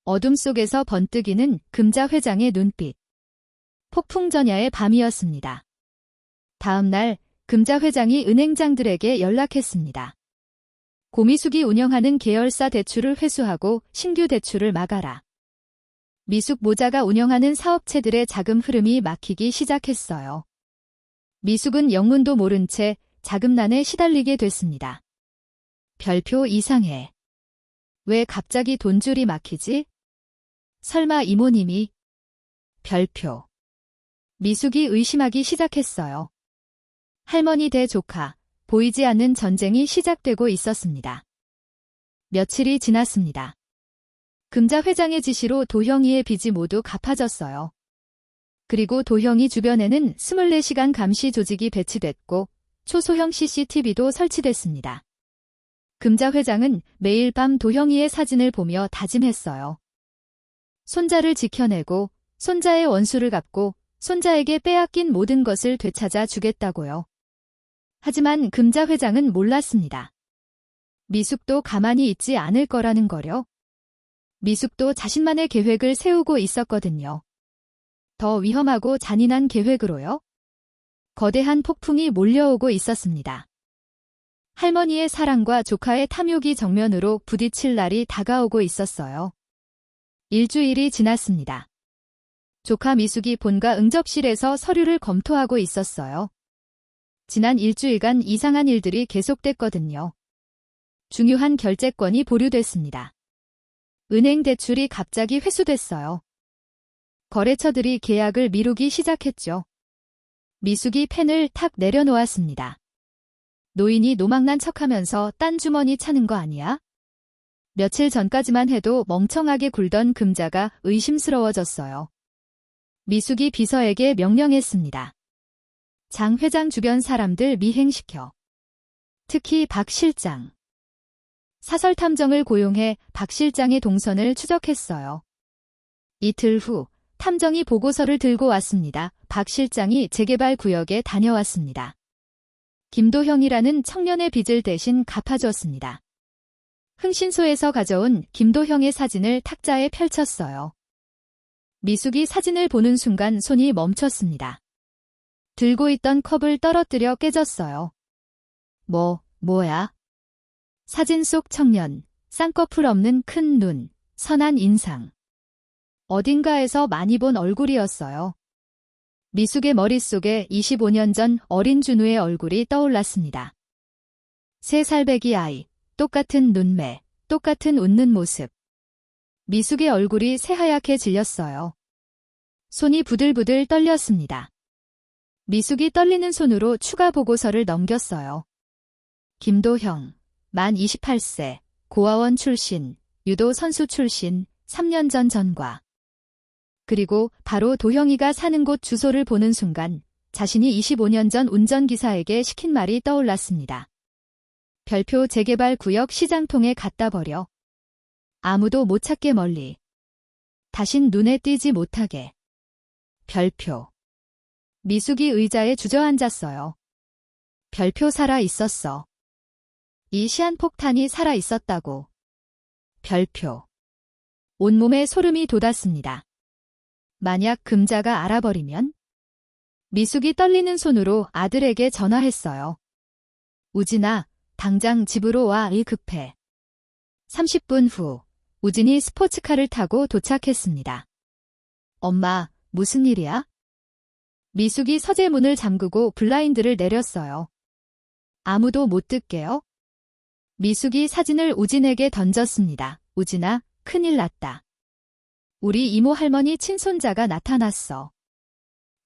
어둠 속에서 번뜩이는 금자 회장의 눈빛. 폭풍전야의 밤이었습니다. 다음 날 금자 회장이 은행장들에게 연락했습니다. 고미숙이 운영하는 계열사 대출을 회수하고 신규 대출을 막아라. 미숙 모자가 운영하는 사업체들의 자금 흐름이 막히기 시작했어요. 미숙은 영문도 모른 채 자금난에 시달리게 됐습니다. 별표 이상해. 왜 갑자기 돈줄이 막히지? 설마 이모님이? 별표. 미숙이 의심하기 시작했어요. 할머니 대 조카, 보이지 않는 전쟁이 시작되고 있었습니다. 며칠이 지났습니다. 금자 회장의 지시로 도형이의 빚이 모두 갚아졌어요. 그리고 도형이 주변에는 24시간 감시 조직이 배치됐고 초소형 CCTV도 설치됐습니다. 금자 회장은 매일 밤 도형이의 사진을 보며 다짐했어요. 손자를 지켜내고 손자의 원수를 갚고 손자에게 빼앗긴 모든 것을 되찾아 주겠다고요. 하지만 금자 회장은 몰랐습니다. 미숙도 가만히 있지 않을 거라는 거요. 미숙도 자신만의 계획을 세우고 있었거든요. 더 위험하고 잔인한 계획으로요. 거대한 폭풍이 몰려오고 있었습니다. 할머니의 사랑과 조카의 탐욕이 정면으로 부딪힐 날이 다가오고 있었어요. 일주일이 지났습니다. 조카 미숙이 본가 응접실에서 서류를 검토하고 있었어요. 지난 일주일간 이상한 일들이 계속됐거든요. 중요한 결제권이 보류됐습니다. 은행 대출이 갑자기 회수됐어요. 거래처들이 계약을 미루기 시작했죠. 미숙이 펜을 탁 내려놓았습니다. 노인이 노망난 척하면서 딴 주머니 차는 거 아니야? 며칠 전까지만 해도 멍청하게 굴던 금자가 의심스러워졌어요. 미숙이 비서에게 명령했습니다. 장 회장 주변 사람들 미행시켜. 특히 박 실장. 사설탐정을 고용해 박 실장의 동선을 추적했어요. 이틀 후 탐정이 보고서를 들고 왔습니다. 박 실장이 재개발 구역에 다녀왔습니다. 김도형이라는 청년의 빚을 대신 갚아주었습니다. 흥신소에서 가져온 김도형의 사진을 탁자에 펼쳤어요. 미숙이 사진을 보는 순간 손이 멈췄습니다. 들고 있던 컵을 떨어뜨려 깨졌어요. 뭐야? 사진 속 청년, 쌍꺼풀 없는 큰 눈, 선한 인상. 어딘가에서 많이 본 얼굴이었어요. 미숙의 머릿속에 25년 전 어린 준우의 얼굴이 떠올랐습니다. 3살배기 아이, 똑같은 눈매, 똑같은 웃는 모습. 미숙의 얼굴이 새하얗게 질렸어요. 손이 부들부들 떨렸습니다. 미숙이 떨리는 손으로 추가 보고서를 넘겼어요. 김도형, 만 28세, 고아원 출신, 유도 선수 출신, 3년 전 전과. 그리고 바로 도형이가 사는 곳 주소를 보는 순간 자신이 25년 전 운전기사에게 시킨 말이 떠올랐습니다. 별표 재개발 구역 시장통에 갖다 버려. 아무도 못 찾게 멀리. 다신 눈에 띄지 못하게. 별표. 미숙이 의자에 주저앉았어요. 별표 살아 있었어. 이 시한폭탄이 살아 있었다고. 별표. 온몸에 소름이 돋았습니다. 만약 금자가 알아버리면? 미숙이 떨리는 손으로 아들에게 전화했어요. 우진아, 당장 집으로 와. 급해. 30분 후, 우진이 스포츠카를 타고 도착했습니다. 엄마, 무슨 일이야? 미숙이 서재문을 잠그고 블라인드를 내렸어요. 아무도 못 듣게요? 미숙이 사진을 우진에게 던졌습니다. 우진아, 큰일 났다. 우리 이모 할머니 친손자가 나타났어.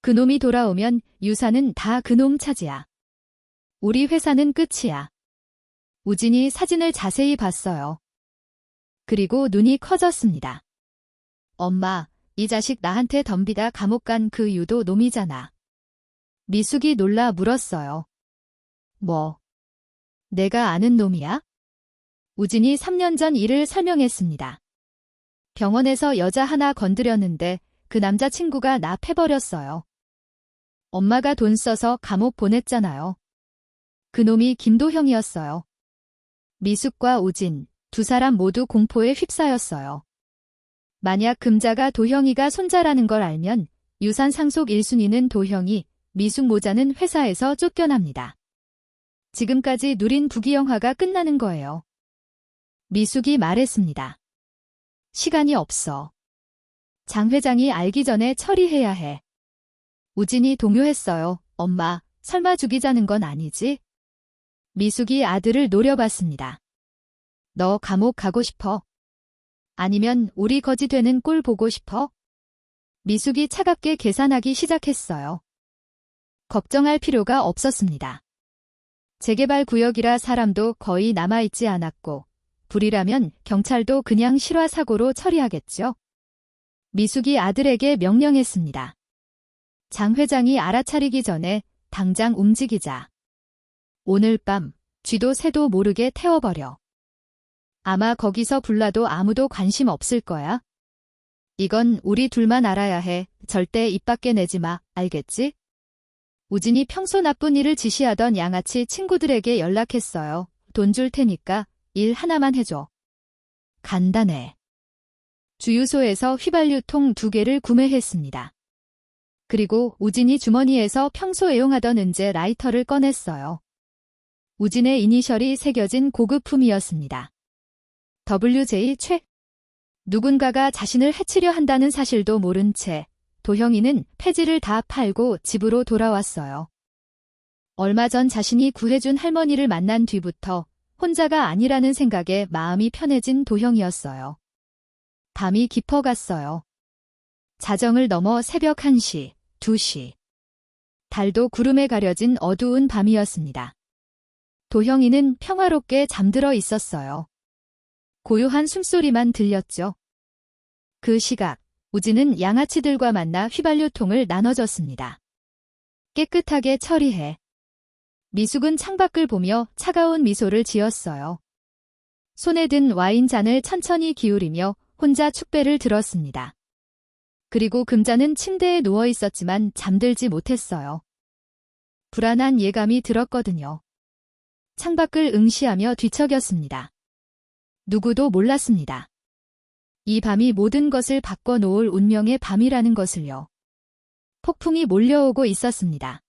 그놈이 돌아오면 유산은 다 그놈 차지야. 우리 회사는 끝이야. 우진이 사진을 자세히 봤어요. 그리고 눈이 커졌습니다. 엄마, 이 자식 나한테 덤비다 감옥 간 그 유도 놈이잖아. 미숙이 놀라 물었어요. 뭐? 내가 아는 놈이야? 우진이 3년 전 일을 설명했습니다. 병원에서 여자 하나 건드렸는데 그 남자친구가 나 패버렸어요. 엄마가 돈 써서 감옥 보냈잖아요. 그놈이 김도형이었어요. 미숙과 우진, 두 사람 모두 공포에 휩싸였어요. 만약 금자가 도형이가 손자라는 걸 알면 유산 상속 1순위는 도형이, 미숙 모자는 회사에서 쫓겨납니다. 지금까지 누린 부귀영화가 끝나는 거예요. 미숙이 말했습니다. 시간이 없어. 장 회장이 알기 전에 처리해야 해. 우진이 동요했어요. 엄마, 설마 죽이자는 건 아니지? 미숙이 아들을 노려봤습니다. 너 감옥 가고 싶어? 아니면 우리 거지 되는 꼴 보고 싶어? 미숙이 차갑게 계산하기 시작했어요. 걱정할 필요가 없었습니다. 재개발 구역이라 사람도 거의 남아있지 않았고 불이라면 경찰도 그냥 실화 사고로 처리하겠죠. 미숙이 아들에게 명령했습니다. 장 회장이 알아차리기 전에 당장 움직이자. 오늘 밤 쥐도 새도 모르게 태워버려. 아마 거기서 불나도 아무도 관심 없을 거야. 이건 우리 둘만 알아야 해. 절대 입 밖에 내지 마. 알겠지? 우진이 평소 나쁜 일을 지시하던 양아치 친구들에게 연락했어요. 돈 줄 테니까 일 하나만 해줘. 간단해. 주유소에서 휘발유통 2개를 구매했습니다. 그리고 우진이 주머니에서 평소 애용하던 은재 라이터를 꺼냈어요. 우진의 이니셜이 새겨진 고급품이었습니다. WJ 최. 누군가가 자신을 해치려 한다는 사실도 모른 채 도형이는 폐지를 다 팔고 집으로 돌아왔어요. 얼마 전 자신이 구해준 할머니를 만난 뒤부터 혼자가 아니라는 생각에 마음이 편해진 도형이었어요. 밤이 깊어갔어요. 자정을 넘어 새벽 1시, 2시. 달도 구름에 가려진 어두운 밤이었습니다. 도형이는 평화롭게 잠들어 있었어요. 고요한 숨소리만 들렸죠. 그 시각, 우진은 양아치들과 만나 휘발유통을 나눠줬습니다. 깨끗하게 처리해. 미숙은 창밖을 보며 차가운 미소를 지었어요. 손에 든 와인잔을 천천히 기울이며 혼자 축배를 들었습니다. 그리고 금자는 침대에 누워 있었지만 잠들지 못했어요. 불안한 예감이 들었거든요. 창밖을 응시하며 뒤척였습니다. 누구도 몰랐습니다. 이 밤이 모든 것을 바꿔놓을 운명의 밤이라는 것을요. 폭풍이 몰려오고 있었습니다.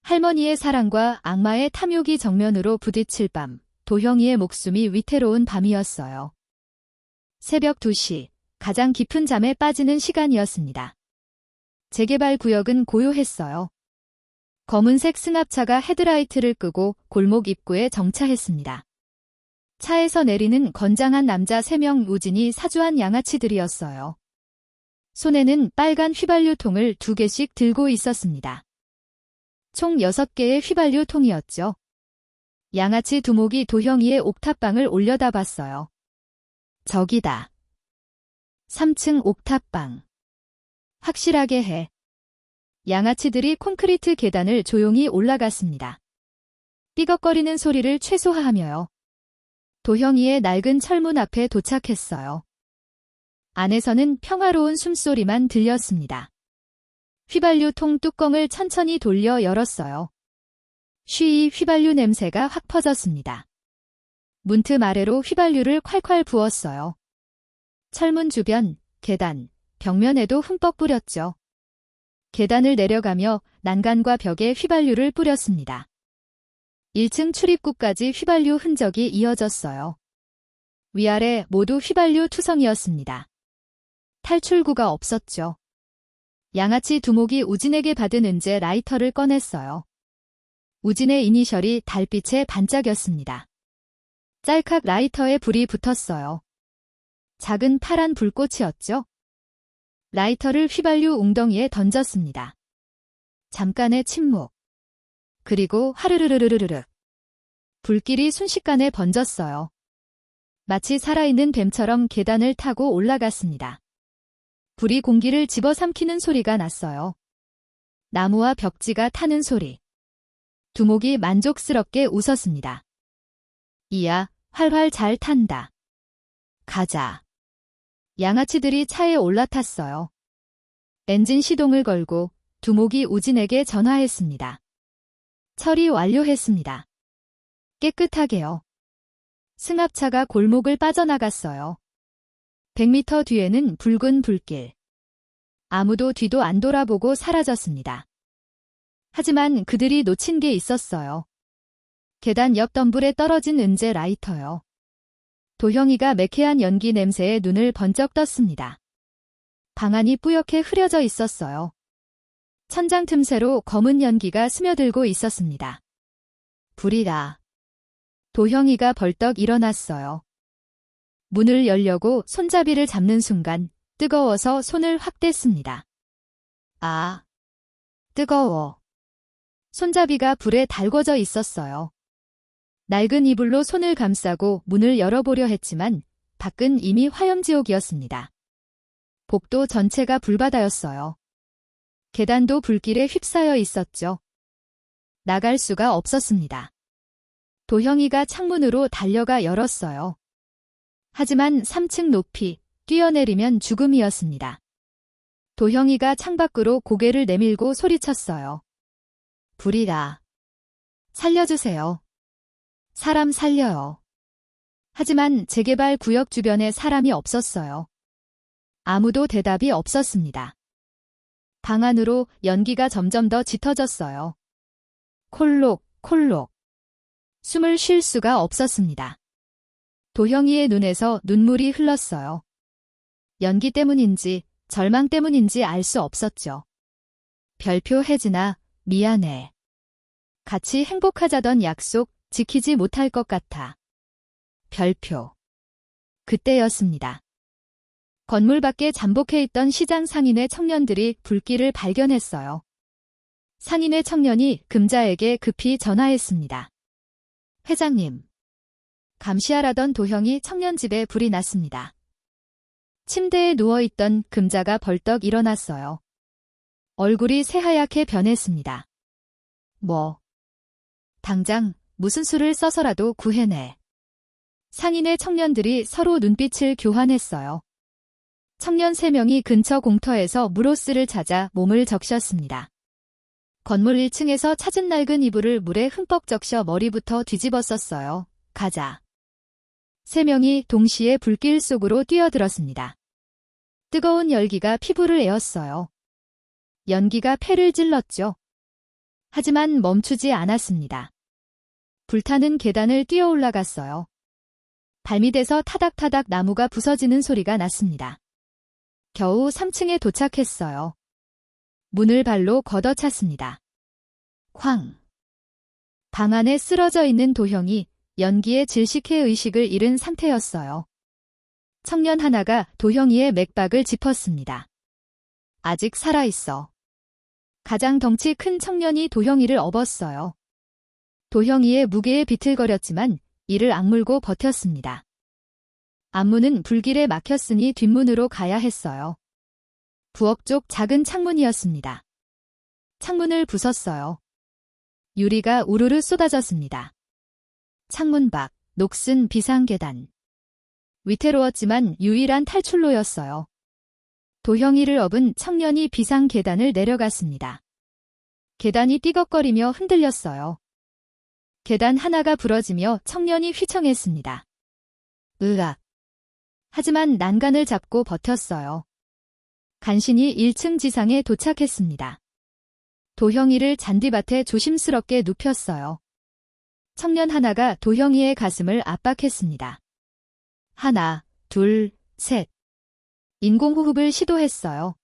할머니의 사랑과 악마의 탐욕이 정면으로 부딪힐 밤, 도형이의 목숨이 위태로운 밤이었어요. 새벽 2시, 가장 깊은 잠에 빠지는 시간이었습니다. 재개발 구역은 고요했어요. 검은색 승합차가 헤드라이트를 끄고 골목 입구에 정차했습니다. 차에서 내리는 건장한 남자 3명 우진이 사주한 양아치들이었어요. 손에는 빨간 휘발유통을 2개씩 들고 있었습니다. 총 6개의 휘발유통이었죠. 양아치 두목이 도형이의 옥탑방을 올려다봤어요. 저기다. 3층 옥탑방. 확실하게 해. 양아치들이 콘크리트 계단을 조용히 올라갔습니다. 삐걱거리는 소리를 최소화하며요. 도형이의 낡은 철문 앞에 도착했어요. 안에서는 평화로운 숨소리만 들렸습니다. 휘발유통 뚜껑을 천천히 돌려 열었어요. 쉬이 휘발유 냄새가 확 퍼졌습니다. 문틈 아래로 휘발유를 콸콸 부었어요. 철문 주변, 계단, 벽면에도 흠뻑 뿌렸죠. 계단을 내려가며 난간과 벽에 휘발유를 뿌렸습니다. 1층 출입구까지 휘발유 흔적이 이어졌어요. 위아래 모두 휘발유 투성이었습니다. 탈출구가 없었죠. 양아치 두목이 우진에게 받은 은재 라이터를 꺼냈어요. 우진의 이니셜이 달빛에 반짝였습니다. 짤칵 라이터에 불이 붙었어요. 작은 파란 불꽃이었죠. 라이터를 휘발유 웅덩이에 던졌습니다. 잠깐의 침묵. 그리고 하르르르르르르. 불길이 순식간에 번졌어요. 마치 살아있는 뱀처럼 계단을 타고 올라갔습니다. 불이 공기를 집어삼키는 소리가 났어요. 나무와 벽지가 타는 소리. 두목이 만족스럽게 웃었습니다. 이야, 활활 잘 탄다. 가자. 양아치들이 차에 올라탔어요. 엔진 시동을 걸고 두목이 우진에게 전화했습니다. 처리 완료했습니다. 깨끗하게요. 승합차가 골목을 빠져나갔어요. 100m 뒤에는 붉은 불길. 아무도 뒤도 안 돌아보고 사라졌습니다. 하지만 그들이 놓친 게 있었어요. 계단 옆 덤불에 떨어진 은재 라이터요. 도형이가 매캐한 연기 냄새에 눈을 번쩍 떴습니다. 방안이 뿌옇게 흐려져 있었어요. 천장 틈새로 검은 연기가 스며들고 있었습니다. 불이다. 도형이가 벌떡 일어났어요. 문을 열려고 손잡이를 잡는 순간 뜨거워서 손을 확 뗐습니다. 아, 뜨거워. 손잡이가 불에 달궈져 있었어요. 낡은 이불로 손을 감싸고 문을 열어보려 했지만 밖은 이미 화염지옥이었습니다. 복도 전체가 불바다였어요. 계단도 불길에 휩싸여 있었죠. 나갈 수가 없었습니다. 도형이가 창문으로 달려가 열었어요. 하지만 3층 높이 뛰어내리면 죽음이었습니다. 도형이가 창밖으로 고개를 내밀고 소리쳤어요. 불이다. 살려주세요. 사람 살려요. 하지만 재개발 구역 주변에 사람이 없었어요. 아무도 대답이 없었습니다. 방 안으로 연기가 점점 더 짙어졌어요. 콜록, 콜록. 숨을 쉴 수가 없었습니다. 도형이의 눈에서 눈물이 흘렀어요. 연기 때문인지 절망 때문인지 알 수 없었죠. 별표 혜진아, 미안해. 같이 행복하자던 약속 지키지 못할 것 같아. 별표. 그때였습니다. 건물 밖에 잠복해 있던 시장 상인회 청년들이 불길을 발견했어요. 상인회 청년이 금자에게 급히 전화했습니다. 회장님. 감시하라던 도형이 청년 집에 불이 났습니다. 침대에 누워있던 금자가 벌떡 일어났어요. 얼굴이 새하얗게 변했습니다. 뭐? 당장 무슨 수를 써서라도 구해내. 상인의 청년들이 서로 눈빛을 교환했어요. 청년 3명이 근처 공터에서 무로스를 찾아 몸을 적셨습니다. 건물 1층에서 찾은 낡은 이불을 물에 흠뻑 적셔 머리부터 뒤집어 썼어요. 가자. 3명이 동시에 불길 속으로 뛰어들었습니다. 뜨거운 열기가 피부를 에웠어요. 연기가 폐를 찔렀죠. 하지만 멈추지 않았습니다. 불타는 계단을 뛰어 올라갔어요. 발밑에서 타닥타닥 나무가 부서지는 소리가 났습니다. 겨우 3층에 도착했어요. 문을 발로 걷어찼습니다. 쾅. 방 안에 쓰러져 있는 도형이 연기에 질식해 의식을 잃은 상태였어요. 청년 하나가 도형이의 맥박을 짚었습니다. 아직 살아있어. 가장 덩치 큰 청년이 도형이를 업었어요. 도형이의 무게에 비틀거렸지만 이를 악물고 버텼습니다. 앞문은 불길에 막혔으니 뒷문으로 가야 했어요. 부엌 쪽 작은 창문이었습니다. 창문을 부쉈어요. 유리가 우르르 쏟아졌습니다. 창문 밖, 녹슨 비상계단. 위태로웠지만 유일한 탈출로였어요. 도형이를 업은 청년이 비상계단을 내려갔습니다. 계단이 띠걱거리며 흔들렸어요. 계단 하나가 부러지며 청년이 휘청했습니다. 으악. 하지만 난간을 잡고 버텼어요. 간신히 1층 지상에 도착했습니다. 도형이를 잔디밭에 조심스럽게 눕혔어요. 청년 하나가 도형이의 가슴을 압박했습니다. 하나, 둘, 셋. 인공호흡을 시도했어요.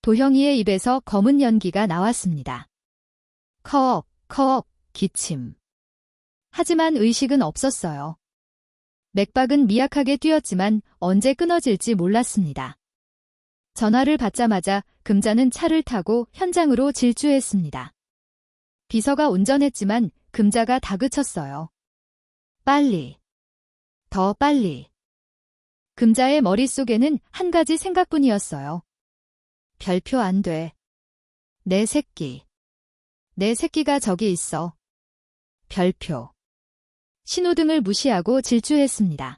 도형이의 입에서 검은 연기가 나왔습니다. 커업, 커업, 기침. 하지만 의식은 없었어요. 맥박은 미약하게 뛰었지만 언제 끊어질지 몰랐습니다. 전화를 받자마자 금자는 차를 타고 현장으로 질주했습니다. 비서가 운전했지만 금자가 다그쳤어요. 빨리. 더 빨리. 금자의 머릿속에는 한 가지 생각뿐이었어요. 별표 안 돼. 내 새끼. 내 새끼가 저기 있어. 별표. 신호등을 무시하고 질주했습니다.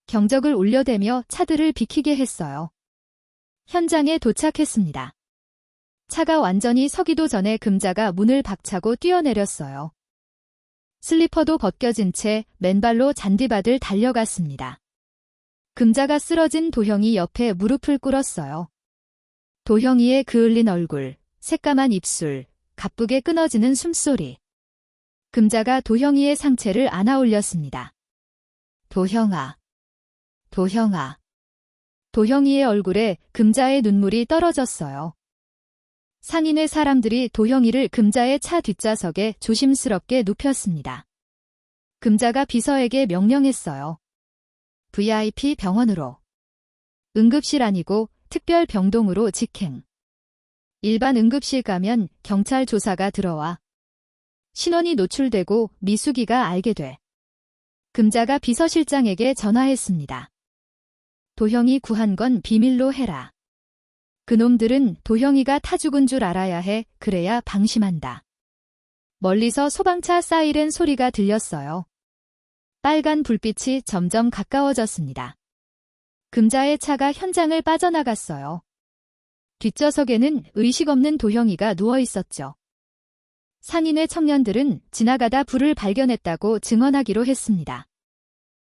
경적을 울려대며 차들을 비키게 했어요. 현장에 도착했습니다. 차가 완전히 서기도 전에 금자가 문을 박차고 뛰어내렸어요. 슬리퍼도 벗겨진 채 맨발로 잔디밭을 달려갔습니다. 금자가 쓰러진 도형이 옆에 무릎을 꿇었어요. 도형이의 그을린 얼굴, 새까만 입술, 가쁘게 끊어지는 숨소리. 금자가 도형이의 상체를 안아 올렸습니다. 도형아. 도형아. 도형이의 얼굴에 금자의 눈물이 떨어졌어요. 상인의 사람들이 도형이를 금자의 차 뒷좌석에 조심스럽게 눕혔습니다. 금자가 비서에게 명령했어요. VIP 병원으로. 응급실 아니고 특별 병동으로 직행. 일반 응급실 가면 경찰 조사가 들어와. 신원이 노출되고 미숙이가 알게 돼. 금자가 비서실장에게 전화했습니다. 도형이 구한 건 비밀로 해라. 그놈들은 도형이가 타 죽은 줄 알아야 해. 그래야 방심한다. 멀리서 소방차 사이렌 소리가 들렸어요. 빨간 불빛이 점점 가까워졌습니다. 금자의 차가 현장을 빠져나갔어요. 뒷좌석에는 의식 없는 도형이가 누워 있었죠. 상인회 청년들은 지나가다 불을 발견했다고 증언하기로 했습니다.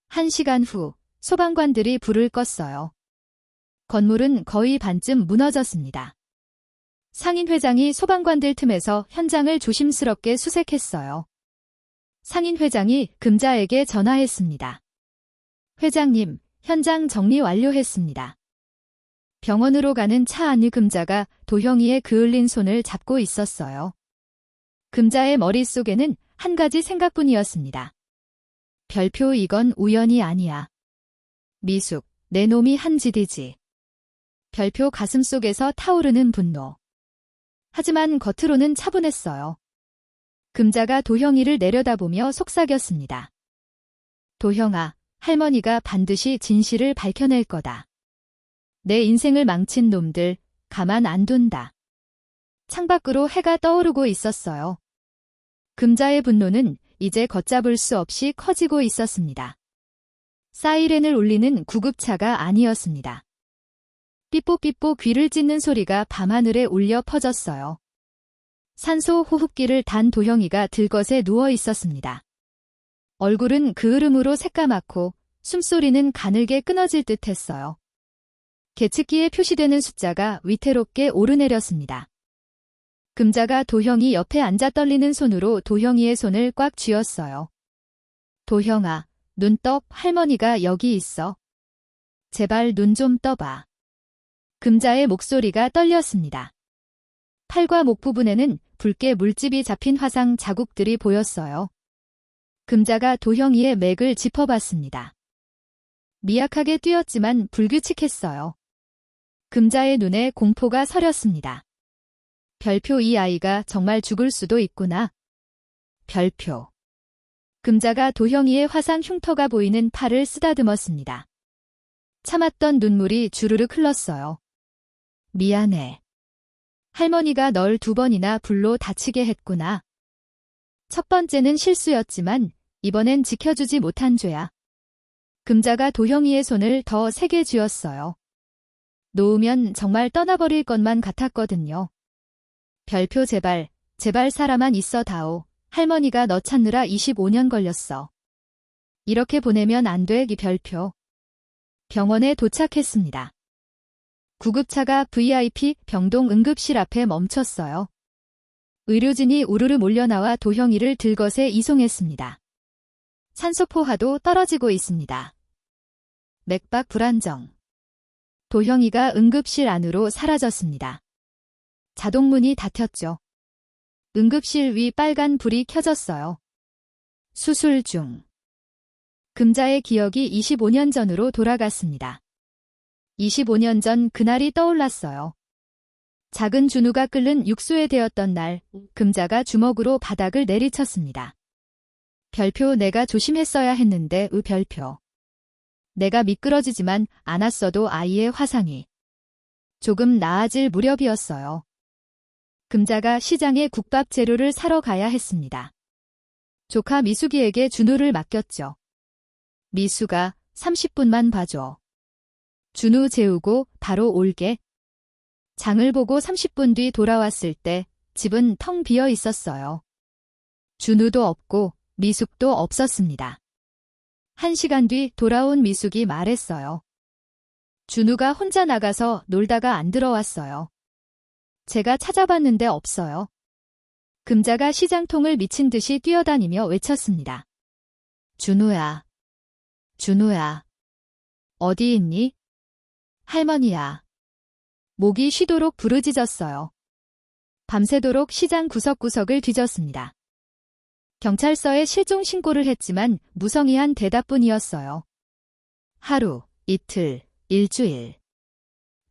1시간 후 소방관들이 불을 껐어요. 건물은 거의 반쯤 무너졌습니다. 상인회장이 소방관들 틈에서 현장을 조심스럽게 수색했어요. 상인회장이 금자에게 전화했습니다. 회장님, 현장 정리 완료했습니다. 병원으로 가는 차 안의 금자가 도형이의 그을린 손을 잡고 있었어요. 금자의 머릿속에는 한 가지 생각뿐이었습니다. 별표, 이건 우연이 아니야. 미숙, 내 놈이 한 짓이지. 별표, 가슴속에서 타오르는 분노. 하지만 겉으로는 차분했어요. 금자가 도형이를 내려다보며 속삭였습니다. 도형아, 할머니가 반드시 진실을 밝혀낼 거다. 내 인생을 망친 놈들 가만 안 둔다. 창밖으로 해가 떠오르고 있었어요. 금자의 분노는 이제 걷잡을 수 없이 커지고 있었습니다. 사이렌을 울리는 구급차가 아니었습니다. 삐뽀삐뽀 귀를 찢는 소리가 밤하늘에 울려 퍼졌어요. 산소 호흡기를 단 도형이가 들것에 누워 있었습니다. 얼굴은 그을음으로 새까맣고 숨소리는 가늘게 끊어질 듯 했어요. 계측기에 표시되는 숫자가 위태롭게 오르내렸습니다. 금자가 도형이 옆에 앉아 떨리는 손으로 도형이의 손을 꽉 쥐었어요. 도형아, 눈 떠, 할머니가 여기 있어. 제발 눈 좀 떠봐. 금자의 목소리가 떨렸습니다. 팔과 목 부분에는 붉게 물집이 잡힌 화상 자국들이 보였어요. 금자가 도형이의 맥을 짚어봤습니다. 미약하게 뛰었지만 불규칙했어요. 금자의 눈에 공포가 서렸습니다. 별표, 이 아이가 정말 죽을 수도 있구나. 별표. 금자가 도형이의 화상 흉터가 보이는 팔을 쓰다듬었습니다. 참았던 눈물이 주르륵 흘렀어요. 미안해. 할머니가 널 2번이나 불로 다치게 했구나. 첫 번째는 실수였지만 이번엔 지켜주지 못한 죄야. 금자가 도형이의 손을 더 세게 쥐었어요. 놓으면 정말 떠나버릴 것만 같았거든요. 별표, 제발, 제발 살아만 있어 다오. 할머니가 너 찾느라 25년 걸렸어. 이렇게 보내면 안 돼, 이 별표. 병원에 도착했습니다. 구급차가 VIP 병동 응급실 앞에 멈췄어요. 의료진이 우르르 몰려나와 도형이를 들것에 이송했습니다. 산소포화도 떨어지고 있습니다. 맥박 불안정. 도형이가 응급실 안으로 사라졌습니다. 자동문이 닫혔죠. 응급실 위 빨간 불이 켜졌어요. 수술 중. 금자의 기억이 25년 전으로 돌아갔습니다. 25년 전 그날이 떠올랐어요. 작은 준우가 끓는 육수에 데였던 날, 금자가 주먹으로 바닥을 내리쳤습니다. 별표, 내가 조심했어야 했는데, 별표. 내가 미끄러지지만 않았어도 아이의 화상이. 조금 나아질 무렵이었어요. 금자가 시장에 국밥 재료를 사러 가야 했습니다. 조카 미숙이에게 준우를 맡겼죠. 미숙아, 30분만 봐줘. 준우 재우고 바로 올게. 장을 보고 30분 뒤 돌아왔을 때 집은 텅 비어 있었어요. 준우도 없고 미숙도 없었습니다. 1시간 뒤 돌아온 미숙이 말했어요. 준우가 혼자 나가서 놀다가 안 들어왔어요. 제가 찾아봤는데 없어요. 금자가 시장통을 미친 듯이 뛰어다니며 외쳤습니다. 준우야. 준우야. 어디 있니? 할머니야. 목이 쉬도록 부르짖었어요. 밤새도록 시장 구석구석을 뒤졌습니다. 경찰서에 실종 신고를 했지만 무성의한 대답뿐이었어요. 하루, 이틀, 일주일.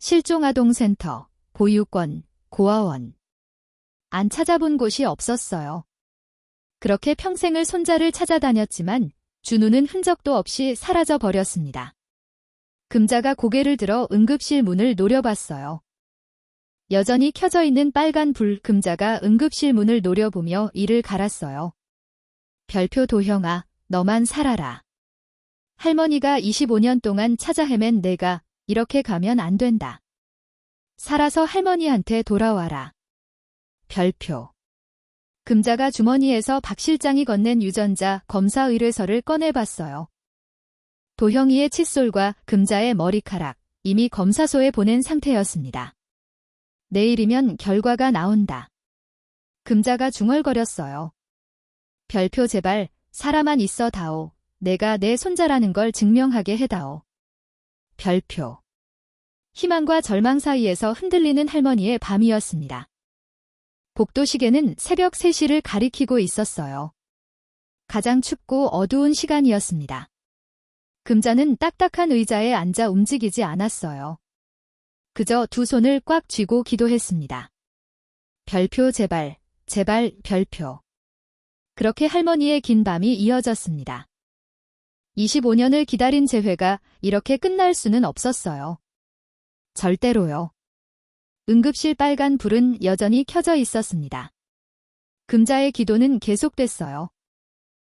실종아동센터, 보육원, 고아원. 안 찾아본 곳이 없었어요. 그렇게 평생을 손자를 찾아다녔지만 준우는 흔적도 없이 사라져 버렸습니다. 금자가 고개를 들어 응급실 문을 노려봤어요. 여전히 켜져 있는 빨간 불. 금자가 응급실 문을 노려보며 이를 갈았어요. 별표, 도형아, 너만 살아라. 할머니가 25년 동안 찾아 헤맨 내가 이렇게 가면 안 된다. 살아서 할머니한테 돌아와라. 별표. 금자가 주머니에서 박 실장이 건넨 유전자 검사 의뢰서를 꺼내봤어요. 도형이의 칫솔과 금자의 머리카락, 이미 검사소에 보낸 상태였습니다. 내일이면 결과가 나온다. 금자가 중얼거렸어요. 별표 제발 사람만 있어 다오. 내가 내 손자라는 걸 증명하게 해다오. 별표. 희망과 절망 사이에서 흔들리는 할머니의 밤이었습니다. 복도시계는 새벽 3시를 가리키고 있었어요. 가장 춥고 어두운 시간이었습니다. 금자는 딱딱한 의자에 앉아 움직이지 않았어요. 그저 두 손을 꽉 쥐고 기도했습니다. 별표 제발, 제발 별표. 그렇게 할머니의 긴 밤이 이어졌습니다. 25년을 기다린 재회가 이렇게 끝날 수는 없었어요. 절대로요. 응급실 빨간 불은 여전히 켜져 있었습니다. 금자의 기도는 계속됐어요.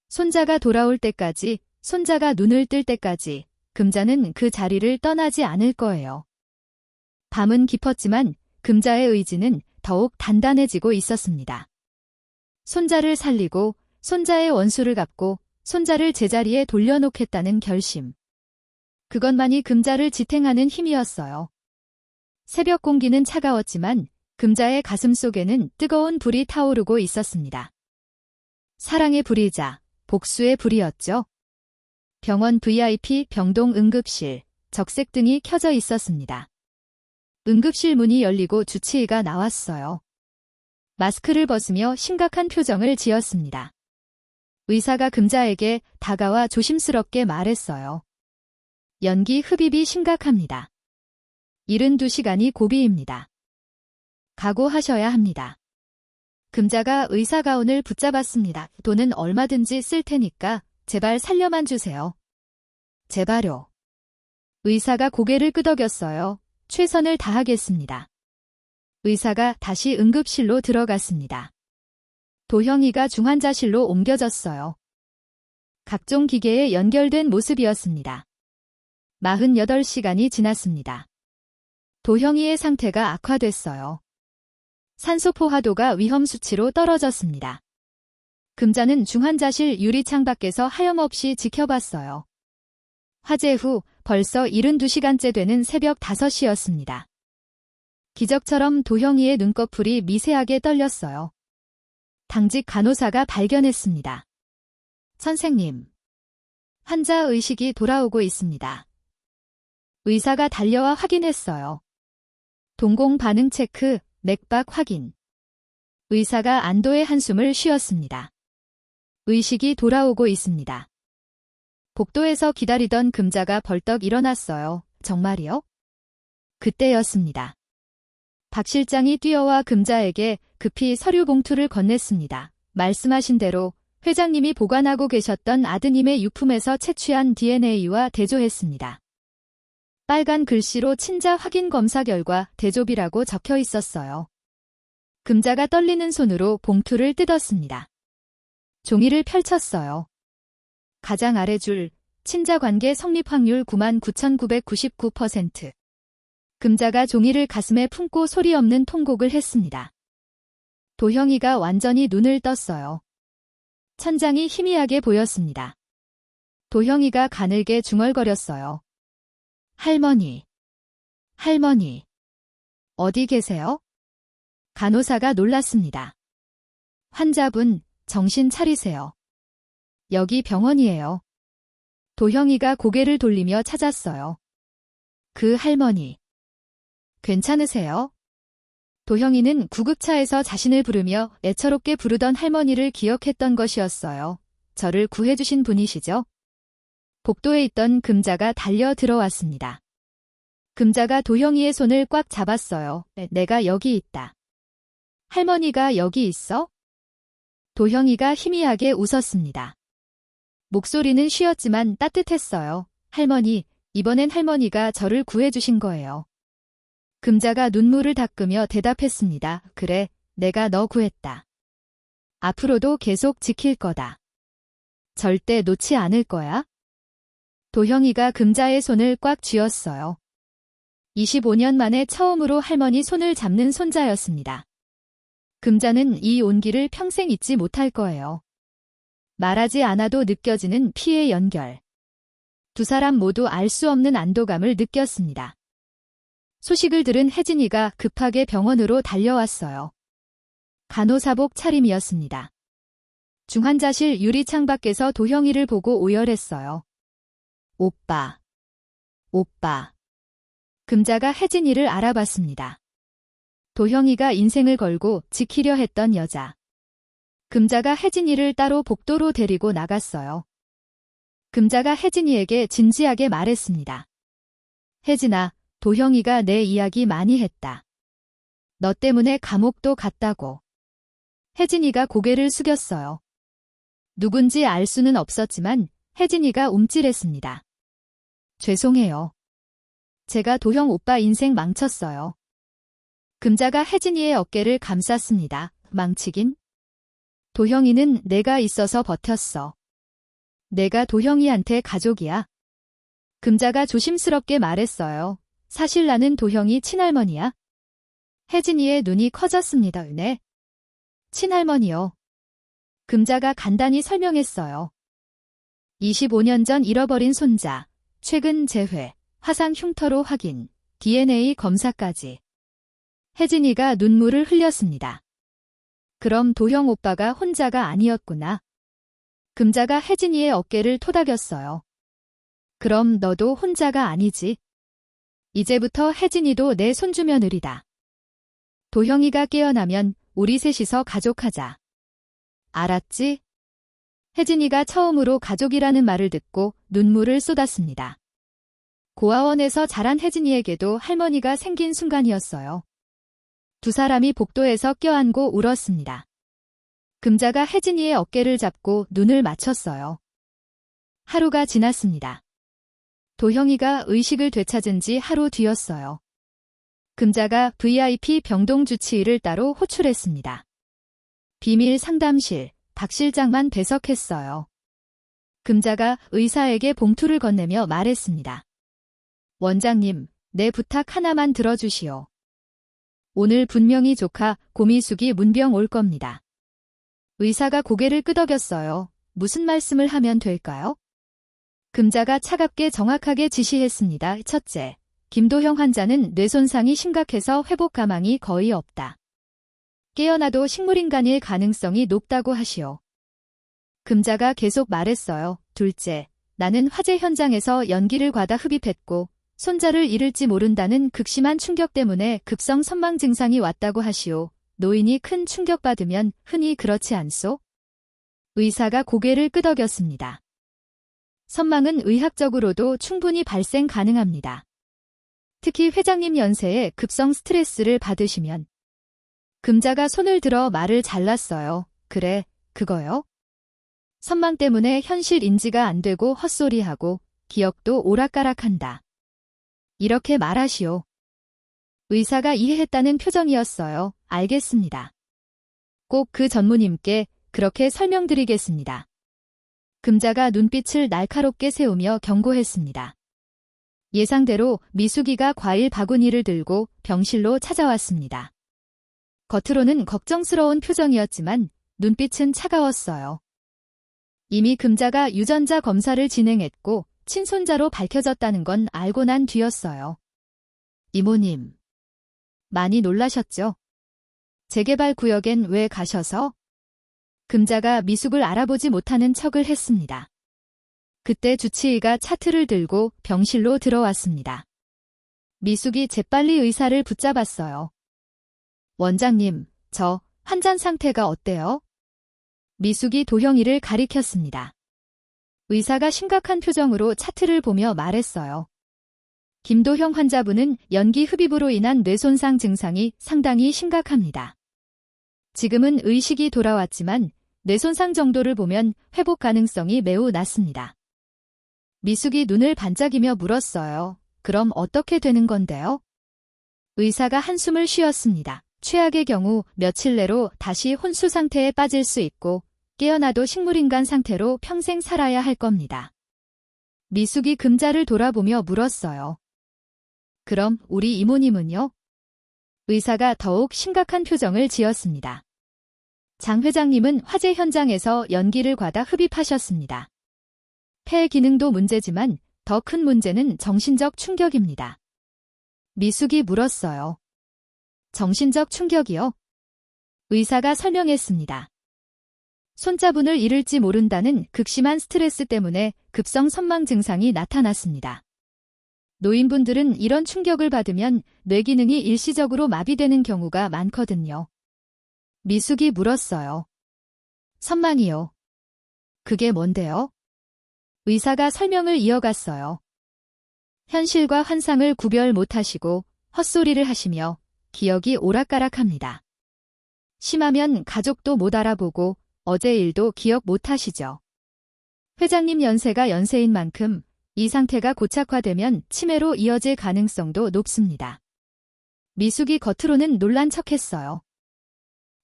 손자가 돌아올 때까지, 손자가 눈을 뜰 때까지 금자는 그 자리를 떠나지 않을 거예요. 밤은 깊었지만 금자의 의지는 더욱 단단해지고 있었습니다. 손자를 살리고 손자의 원수를 갚고 손자를 제자리에 돌려놓겠다는 결심. 그것만이 금자를 지탱하는 힘이었어요. 새벽 공기는 차가웠지만 금자의 가슴 속에는 뜨거운 불이 타오르고 있었습니다. 사랑의 불이자 복수의 불이었죠. 병원 VIP 병동 응급실, 적색등이 켜져 있었습니다. 응급실 문이 열리고 주치의가 나왔어요. 마스크를 벗으며 심각한 표정을 지었습니다. 의사가 금자에게 다가와 조심스럽게 말했어요. 연기 흡입이 심각합니다. 72시간이 고비입니다. 각오하셔야 합니다. 금자가 의사 가운을 붙잡았습니다. 돈은 얼마든지 쓸 테니까 제발 살려만 주세요. 제발요. 의사가 고개를 끄덕였어요. 최선을 다하겠습니다. 의사가 다시 응급실로 들어갔습니다. 도형이가 중환자실로 옮겨졌어요. 각종 기계에 연결된 모습이었습니다. 48시간이 지났습니다. 도형이의 상태가 악화됐어요. 산소 포화도가 위험 수치로 떨어졌습니다. 금자는 중환자실 유리창 밖에서 하염없이 지켜봤어요. 화재 후 벌써 72시간째 되는 새벽 5시였습니다. 기적처럼 도형이의 눈꺼풀이 미세하게 떨렸어요. 당직 간호사가 발견했습니다. 선생님, 환자 의식이 돌아오고 있습니다. 의사가 달려와 확인했어요. 동공 반응 체크, 맥박 확인. 의사가 안도의 한숨을 쉬었습니다. 의식이 돌아오고 있습니다. 복도에서 기다리던 금자가 벌떡 일어났어요. 정말이요? 그때였습니다. 박 실장이 뛰어와 금자에게 급히 서류 봉투를 건넸습니다. 말씀하신 대로 회장님이 보관하고 계셨던 아드님의 유품에서 채취한 DNA와 대조했습니다. 빨간 글씨로 친자 확인 검사 결과 대조비라고 적혀 있었어요. 금자가 떨리는 손으로 봉투를 뜯었습니다. 종이를 펼쳤어요. 가장 아래 줄, 친자 관계 성립 확률 99,999%. 금자가 종이를 가슴에 품고 소리 없는 통곡을 했습니다. 도형이가 완전히 눈을 떴어요. 천장이 희미하게 보였습니다. 도형이가 가늘게 중얼거렸어요. 할머니, 할머니, 어디 계세요? 간호사가 놀랐습니다. 환자분, 정신 차리세요. 여기 병원이에요. 도형이가 고개를 돌리며 찾았어요. 그 할머니. 괜찮으세요? 도형이는 구급차에서 자신을 부르며 애처롭게 부르던 할머니를 기억했던 것이었어요. 저를 구해주신 분이시죠? 복도에 있던 금자가 달려 들어왔습니다. 금자가 도형이의 손을 꽉 잡았어요. 내가 여기 있다. 할머니가 여기 있어? 도형이가 희미하게 웃었습니다. 목소리는 쉬었지만 따뜻했어요. 할머니, 이번엔 할머니가 저를 구해주신 거예요. 금자가 눈물을 닦으며 대답했습니다. 그래, 내가 너 구했다. 앞으로도 계속 지킬 거다. 절대 놓지 않을 거야. 도형이가 금자의 손을 꽉 쥐었어요. 25년 만에 처음으로 할머니 손을 잡는 손자였습니다. 금자는 이 온기를 평생 잊지 못할 거예요. 말하지 않아도 느껴지는 피의 연결. 두 사람 모두 알 수 없는 안도감을 느꼈습니다. 소식을 들은 혜진이가 급하게 병원으로 달려왔어요. 간호사복 차림이었습니다. 중환자실 유리창 밖에서 도형이를 보고 오열했어요. 오빠. 오빠. 금자가 혜진이를 알아봤습니다. 도형이가 인생을 걸고 지키려 했던 여자. 금자가 혜진이를 따로 복도로 데리고 나갔어요. 금자가 혜진이에게 진지하게 말했습니다. 혜진아, 도형이가 내 이야기 많이 했다. 너 때문에 감옥도 갔다고. 혜진이가 고개를 숙였어요. 누군지 알 수는 없었지만 혜진이가 움찔했습니다. 죄송해요. 제가 도형 오빠 인생 망쳤어요. 금자가 혜진이의 어깨를 감쌌습니다. 망치긴? 도형이는 내가 있어서 버텼어. 내가 도형이한테 가족이야. 금자가 조심스럽게 말했어요. 사실 나는 도형이 친할머니야. 혜진이의 눈이 커졌습니다. 네. 친할머니요. 금자가 간단히 설명했어요. 25년 전 잃어버린 손자, 최근 재회, 화상 흉터로 확인, DNA 검사까지. 혜진이가 눈물을 흘렸습니다. 그럼 도형 오빠가 혼자가 아니었구나. 금자가 혜진이의 어깨를 토닥였어요. 그럼 너도 혼자가 아니지. 이제부터 혜진이도 내 손주며느리다. 도형이가 깨어나면 우리 셋이서 가족하자. 알았지? 혜진이가 처음으로 가족이라는 말을 듣고 눈물을 쏟았습니다. 고아원에서 자란 혜진이에게도 할머니가 생긴 순간이었어요. 두 사람이 복도에서 껴안고 울었습니다. 금자가 혜진이의 어깨를 잡고 눈을 맞췄어요. 하루가 지났습니다. 도형이가 의식을 되찾은 지 하루 뒤였어요. 금자가 VIP 병동 주치의를 따로 호출했습니다. 비밀 상담실, 박 실장만 배석했어요. 금자가 의사에게 봉투를 건네며 말했습니다. 원장님, 내 부탁 하나만 들어주시오. 오늘 분명히 조카 고미숙이 문병 올 겁니다. 의사가 고개를 끄덕였어요. 무슨 말씀을 하면 될까요? 금자가 차갑게 정확하게 지시했습니다. 첫째, 김도형 환자는 뇌손상이 심각해서 회복 가망이 거의 없다. 깨어나도 식물인간일 가능성이 높다고 하시오. 금자가 계속 말했어요. 둘째, 나는 화재 현장에서 연기를 과다 흡입했고 손자를 잃을지 모른다는 극심한 충격 때문에 급성 선망 증상이 왔다고 하시오. 노인이 큰 충격받으면 흔히 그렇지 않소? 의사가 고개를 끄덕였습니다. 선망은 의학적으로도 충분히 발생 가능합니다. 특히 회장님 연세에 급성 스트레스를 받으시면. 금자가 손을 들어 말을 잘랐어요. 그래, 그거요? 선망 때문에 현실 인지가 안 되고 헛소리하고 기억도 오락가락한다. 이렇게 말하시오. 의사가 이해했다는 표정이었어요. 알겠습니다. 꼭 그 전무님께 그렇게 설명드리겠습니다. 금자가 눈빛을 날카롭게 세우며 경고했습니다. 예상대로 미숙이가 과일 바구니를 들고 병실로 찾아왔습니다. 겉으로는 걱정스러운 표정이었지만 눈빛은 차가웠어요. 이미 금자가 유전자 검사를 진행했고 친손자로 밝혀졌다는 건 알고 난 뒤였어요. 이모님, 많이 놀라셨죠? 재개발 구역엔 왜 가셔서? 금자가 미숙을 알아보지 못하는 척을 했습니다. 그때 주치의가 차트를 들고 병실로 들어왔습니다. 미숙이 재빨리 의사를 붙잡았어요. 원장님, 저 환자 상태가 어때요? 미숙이 도형이를 가리켰습니다. 의사가 심각한 표정으로 차트를 보며 말했어요. 김도형 환자분은 연기 흡입으로 인한 뇌손상 증상이 상당히 심각합니다. 지금은 의식이 돌아왔지만 뇌손상 정도를 보면 회복 가능성이 매우 낮습니다. 미숙이 눈을 반짝이며 물었어요. 그럼 어떻게 되는 건데요? 의사가 한숨을 쉬었습니다. 최악의 경우 며칠 내로 다시 혼수 상태에 빠질 수 있고 깨어나도 식물인간 상태로 평생 살아야 할 겁니다. 미숙이 금자를 돌아보며 물었어요. 그럼 우리 이모님은요? 의사가 더욱 심각한 표정을 지었습니다. 장 회장님은 화재 현장에서 연기를 과다 흡입하셨습니다. 폐 기능도 문제지만 더 큰 문제는 정신적 충격입니다. 미숙이 물었어요. 정신적 충격이요? 의사가 설명했습니다. 손자분을 잃을지 모른다는 극심한 스트레스 때문에 급성 선망 증상이 나타났습니다. 노인분들은 이런 충격을 받으면 뇌기능이 일시적으로 마비되는 경우가 많거든요. 미숙이 물었어요. 선망이요. 그게 뭔데요? 의사가 설명을 이어갔어요. 현실과 환상을 구별 못하시고 헛소리를 하시며 기억이 오락가락합니다. 심하면 가족도 못 알아보고 어제 일도 기억 못하시죠. 회장님 연세가 연세인 만큼 이 상태가 고착화되면 치매로 이어질 가능성도 높습니다. 미숙이 겉으로는 놀란 척했어요.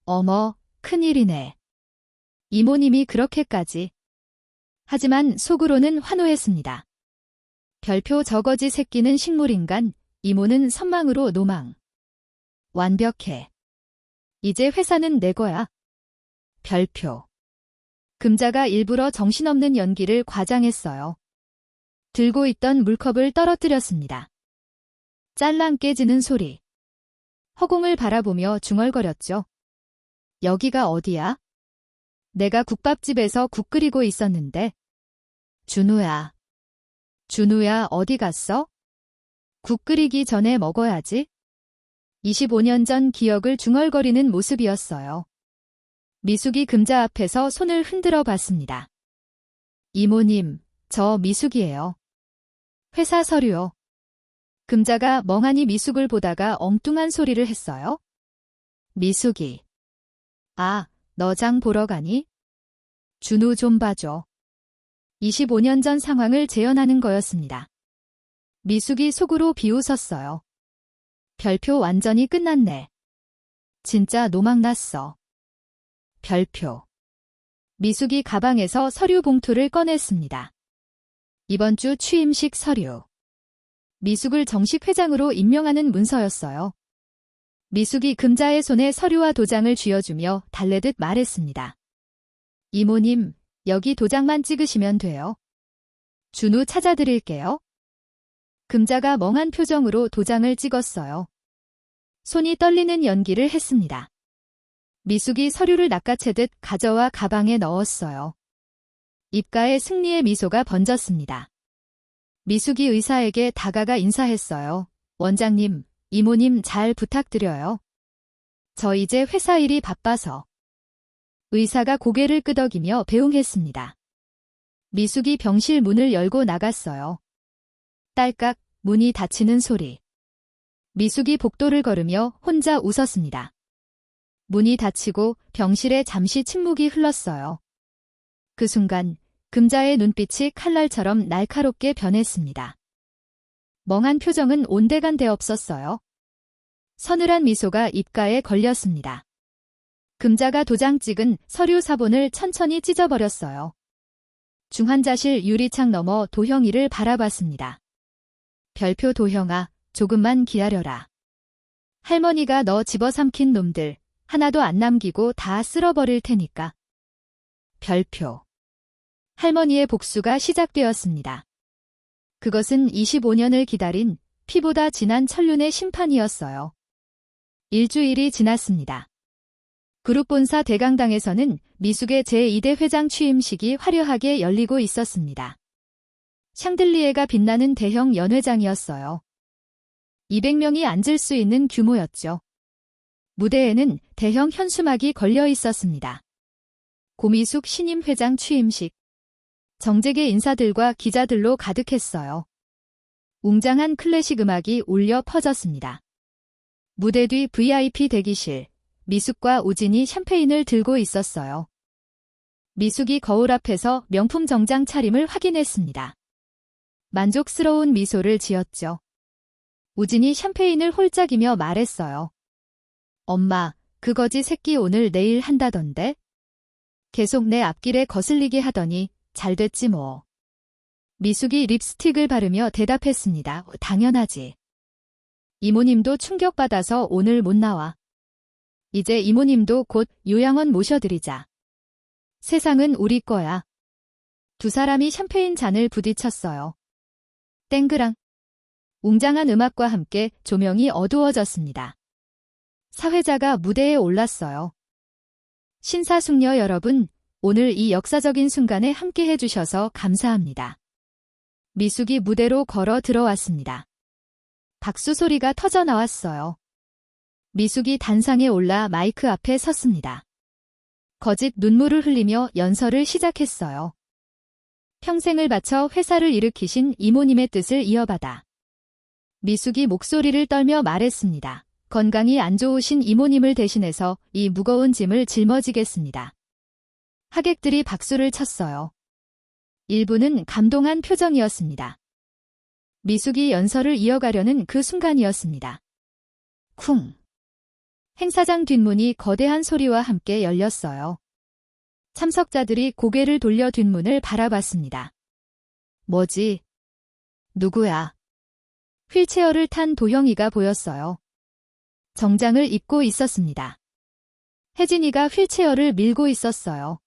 어머, 큰일이네. 이모님이 그렇게까지. 하지만 속으로는 환호했습니다. 별표 저거지 새끼는 식물인간, 이모는 선망으로 노망. 완벽해. 이제 회사는 내 거야. 별표. 금자가 일부러 정신없는 연기를 과장했어요. 들고 있던 물컵을 떨어뜨렸습니다. 짤랑 깨지는 소리. 허공을 바라보며 중얼거렸죠. 여기가 어디야? 내가 국밥집에서 국 끓이고 있었는데. 준우야. 준우야 어디 갔어? 국 끓이기 전에 먹어야지. 25년 전 기억을 중얼거리는 모습이었어요. 미숙이 금자 앞에서 손을 흔들어 봤습니다. 이모님, 저 미숙이에요. 회사 서류요. 금자가 멍하니 미숙을 보다가 엉뚱한 소리를 했어요. 미숙이. 아, 너 장 보러 가니? 준우 좀 봐줘. 25년 전 상황을 재현하는 거였습니다. 미숙이 속으로 비웃었어요. 별표 완전히 끝났네. 진짜 노망났어. 별표. 미숙이 가방에서 서류 봉투를 꺼냈습니다. 이번 주 취임식 서류. 미숙을 정식 회장으로 임명하는 문서였어요. 미숙이 금자의 손에 서류와 도장을 쥐어주며 달래듯 말했습니다. 이모님, 여기 도장만 찍으시면 돼요. 준우 찾아드릴게요. 금자가 멍한 표정으로 도장을 찍었어요. 손이 떨리는 연기를 했습니다. 미숙이 서류를 낚아채듯 가져와 가방에 넣었어요. 입가에 승리의 미소가 번졌습니다. 미숙이 의사에게 다가가 인사했어요. 원장님, 이모님 잘 부탁드려요. 저 이제 회사 일이 바빠서. 의사가 고개를 끄덕이며 배웅했습니다. 미숙이 병실 문을 열고 나갔어요. 딸깍 문이 닫히는 소리. 미숙이 복도를 걸으며 혼자 웃었습니다. 문이 닫히고 병실에 잠시 침묵이 흘렀어요. 그 순간 금자의 눈빛이 칼날처럼 날카롭게 변했습니다. 멍한 표정은 온데간데 없었어요. 서늘한 미소가 입가에 걸렸습니다. 금자가 도장 찍은 서류 사본을 천천히 찢어버렸어요. 중환자실 유리창 너머 도형이를 바라봤습니다. 별표 도형아, 조금만 기다려라. 할머니가 너 집어삼킨 놈들 하나도 안 남기고 다 쓸어버릴 테니까. 별표. 할머니의 복수가 시작되었습니다. 그것은 25년을 기다린 피보다 진한 천륜의 심판이었어요. 일주일이 지났습니다. 그룹본사 대강당에서는 미숙의 제2대 회장 취임식이 화려하게 열리고 있었습니다. 샹들리에가 빛나는 대형 연회장이었어요. 200명이 앉을 수 있는 규모였죠. 무대에는 대형 현수막이 걸려 있었습니다. 고미숙 신임 회장 취임식. 정재계 인사들과 기자들로 가득했어요. 웅장한 클래식 음악이 울려 퍼졌습니다. 무대 뒤 VIP 대기실, 미숙과 우진이 샴페인을 들고 있었어요. 미숙이 거울 앞에서 명품 정장 차림을 확인했습니다. 만족스러운 미소를 지었죠. 우진이 샴페인을 홀짝이며 말했어요. 엄마, 그 거지 새끼 오늘 내일 한다던데? 계속 내 앞길에 거슬리게 하더니 잘 됐지 뭐. 미숙이 립스틱을 바르며 대답했습니다. 당연하지. 이모님도 충격받아서 오늘 못 나와. 이제 이모님도 곧 요양원 모셔드리자. 세상은 우리 거야. 두 사람이 샴페인 잔을 부딪혔어요. 땡그랑. 웅장한 음악과 함께 조명이 어두워졌습니다. 사회자가 무대에 올랐어요. 신사숙녀 여러분, 오늘 이 역사적인 순간에 함께 해주셔서 감사합니다. 미숙이 무대로 걸어 들어왔습니다. 박수 소리가 터져 나왔어요. 미숙이 단상에 올라 마이크 앞에 섰습니다. 거짓 눈물을 흘리며 연설을 시작했어요. 평생을 바쳐 회사를 일으키신 이모님의 뜻을 이어받아. 미숙이 목소리를 떨며 말했습니다. 건강이 안 좋으신 이모님을 대신해서 이 무거운 짐을 짊어지겠습니다. 하객들이 박수를 쳤어요. 일부는 감동한 표정이었습니다. 미숙이 연설을 이어가려는 그 순간이었습니다. 쿵. 행사장 뒷문이 거대한 소리와 함께 열렸어요. 참석자들이 고개를 돌려 뒷문을 바라봤습니다. 뭐지? 누구야? 휠체어를 탄 도형이가 보였어요. 정장을 입고 있었습니다. 혜진이가 휠체어를 밀고 있었어요.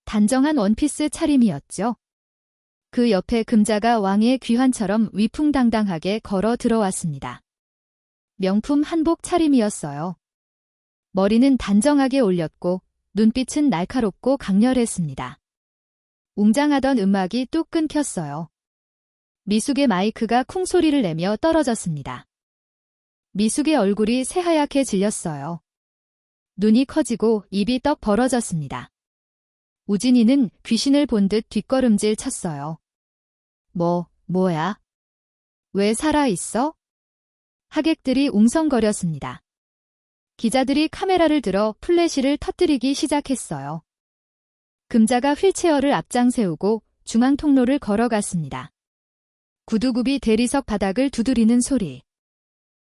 단정한 원피스 차림이었죠. 그 옆에 금자가 왕의 귀환처럼 위풍당당하게 걸어 들어왔습니다. 명품 한복 차림이었어요. 머리는 단정하게 올렸고 눈빛은 날카롭고 강렬했습니다. 웅장하던 음악이 뚝 끊겼어요. 미숙의 마이크가 쿵 소리를 내며 떨어졌습니다. 미숙의 얼굴이 새하얗게 질렸어요. 눈이 커지고 입이 떡 벌어졌습니다. 우진이는 귀신을 본 듯 뒷걸음질 쳤어요. 뭐야? 왜 살아있어? 하객들이 웅성거렸습니다. 기자들이 카메라를 들어 플래시를 터뜨리기 시작했어요. 금자가 휠체어를 앞장 세우고 중앙 통로를 걸어갔습니다. 구두굽이 대리석 바닥을 두드리는 소리.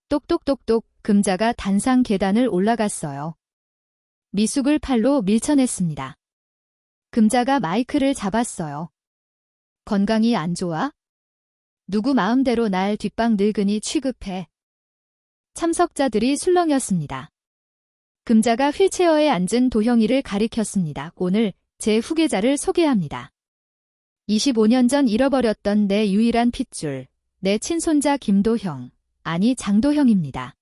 똑똑똑똑 금자가 단상 계단을 올라갔어요. 미숙을 팔로 밀쳐냈습니다. 금자가 마이크를 잡았어요. 건강이 안 좋아? 누구 마음대로 날 뒷방 늙은이 취급해. 참석자들이 술렁였습니다. 금자가 휠체어에 앉은 도형이를 가리켰습니다. 오늘 제 후계자를 소개합니다. 25년 전 잃어버렸던 내 유일한 핏줄, 내 친손자 김도형, 아니 장도형입니다.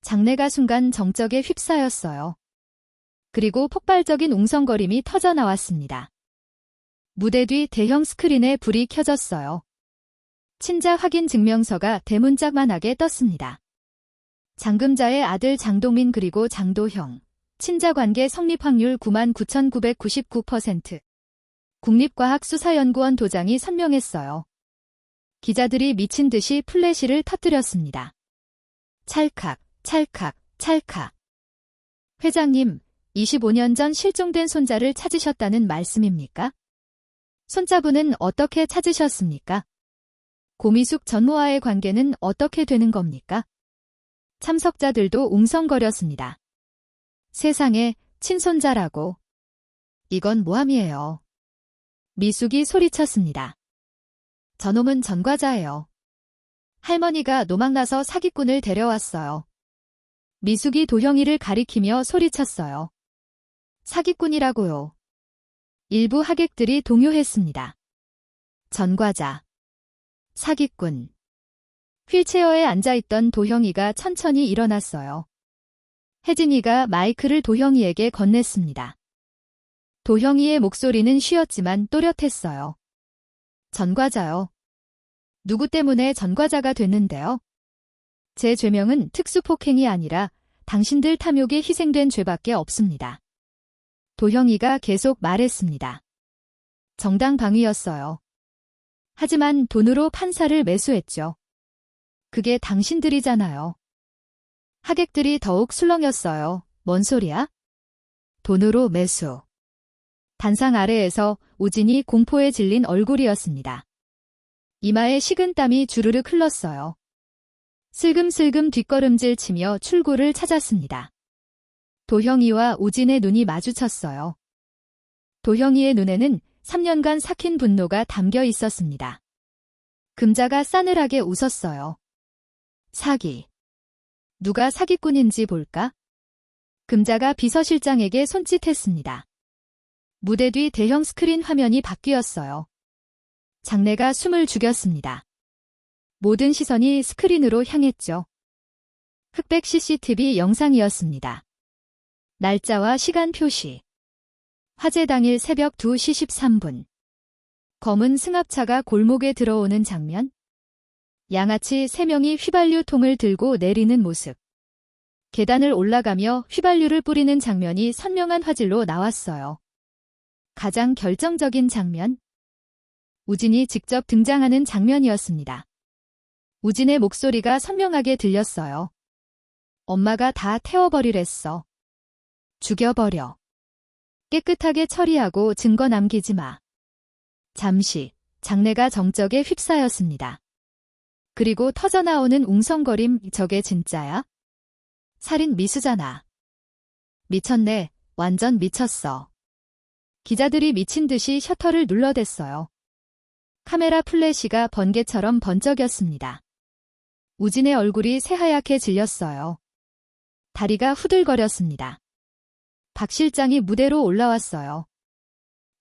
장내가 순간 정적에 휩싸였어요. 그리고 폭발적인 웅성거림이 터져 나왔습니다. 무대 뒤 대형 스크린에 불이 켜졌어요. 친자 확인 증명서가 대문짝만하게 떴습니다. 장금자의 아들 장동민 그리고 장도형, 친자관계 성립 확률 99,999%. 국립과학수사연구원 도장이 선명했어요. 기자들이 미친 듯이 플래시를 터뜨렸습니다. 찰칵, 찰칵, 찰칵. 회장님, 25년 전 실종된 손자를 찾으셨다는 말씀입니까? 손자분은 어떻게 찾으셨습니까? 고미숙 전무와의 관계는 어떻게 되는 겁니까? 참석자들도 웅성거렸습니다. 세상에, 친손자라고. 이건 모함이에요. 미숙이 소리쳤습니다. 저놈은 전과자예요. 할머니가 노망나서 사기꾼을 데려왔어요. 미숙이 도형이를 가리키며 소리쳤어요. 사기꾼이라고요. 일부 하객들이 동요했습니다. 전과자. 사기꾼. 휠체어에 앉아있던 도형이가 천천히 일어났어요. 혜진이가 마이크를 도형이에게 건넸습니다. 도형이의 목소리는 쉬었지만 또렷했어요. 전과자요. 누구 때문에 전과자가 됐는데요? 제 죄명은 특수폭행이 아니라 당신들 탐욕에 희생된 죄밖에 없습니다. 도형이가 계속 말했습니다. 정당방위였어요. 하지만 돈으로 판사를 매수했죠. 그게 당신들이잖아요. 하객들이 더욱 술렁였어요. 뭔 소리야? 돈으로 매수. 단상 아래에서 우진이 공포에 질린 얼굴이었습니다. 이마에 식은땀이 주르륵 흘렀어요. 슬금슬금 뒷걸음질 치며 출구를 찾았습니다. 도형이와 우진의 눈이 마주쳤어요. 도형이의 눈에는 3년간 삭힌 분노가 담겨 있었습니다. 금자가 싸늘하게 웃었어요. 사기. 누가 사기꾼인지 볼까? 금자가 비서실장에게 손짓했습니다. 무대 뒤 대형 스크린 화면이 바뀌었어요. 장내가 숨을 죽였습니다. 모든 시선이 스크린으로 향했죠. 흑백 CCTV 영상이었습니다. 날짜와 시간 표시. 화재 당일 새벽 2시 13분. 검은 승합차가 골목에 들어오는 장면. 양아치 3명이 휘발유통을 들고 내리는 모습. 계단을 올라가며 휘발유를 뿌리는 장면이 선명한 화질로 나왔어요. 가장 결정적인 장면. 우진이 직접 등장하는 장면이었습니다. 우진의 목소리가 선명하게 들렸어요. 엄마가 다 태워버리랬어. 죽여버려. 깨끗하게 처리하고 증거 남기지 마. 잠시 장내가 정적에 휩싸였습니다. 그리고 터져나오는 웅성거림, 저게 진짜야? 살인 미수잖아. 미쳤네. 완전 미쳤어. 기자들이 미친 듯이 셔터를 눌러댔어요. 카메라 플래시가 번개처럼 번쩍였습니다. 우진의 얼굴이 새하얗게 질렸어요. 다리가 후들거렸습니다. 박 실장이 무대로 올라왔어요.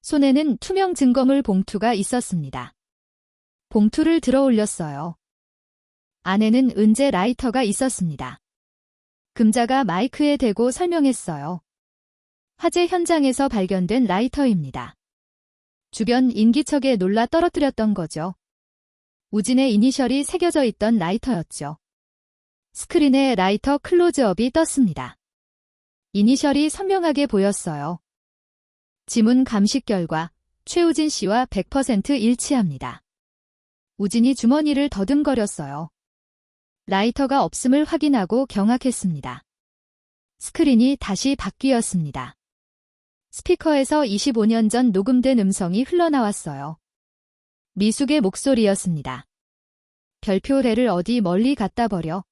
손에는 투명 증거물 봉투가 있었습니다. 봉투를 들어 올렸어요. 안에는 은재 라이터가 있었습니다. 금자가 마이크에 대고 설명했어요. 화재 현장에서 발견된 라이터입니다. 주변 인기척에 놀라 떨어뜨렸던 거죠. 우진의 이니셜이 새겨져 있던 라이터였죠. 스크린에 라이터 클로즈업이 떴습니다. 이니셜이 선명하게 보였어요. 지문 감식 결과 최우진 씨와 100% 일치합니다. 우진이 주머니를 더듬거렸어요. 라이터가 없음을 확인하고 경악했습니다. 스크린이 다시 바뀌었습니다. 스피커에서 25년 전 녹음된 음성이 흘러나왔어요. 미숙의 목소리였습니다. 별표래를 어디 멀리 갖다 버려.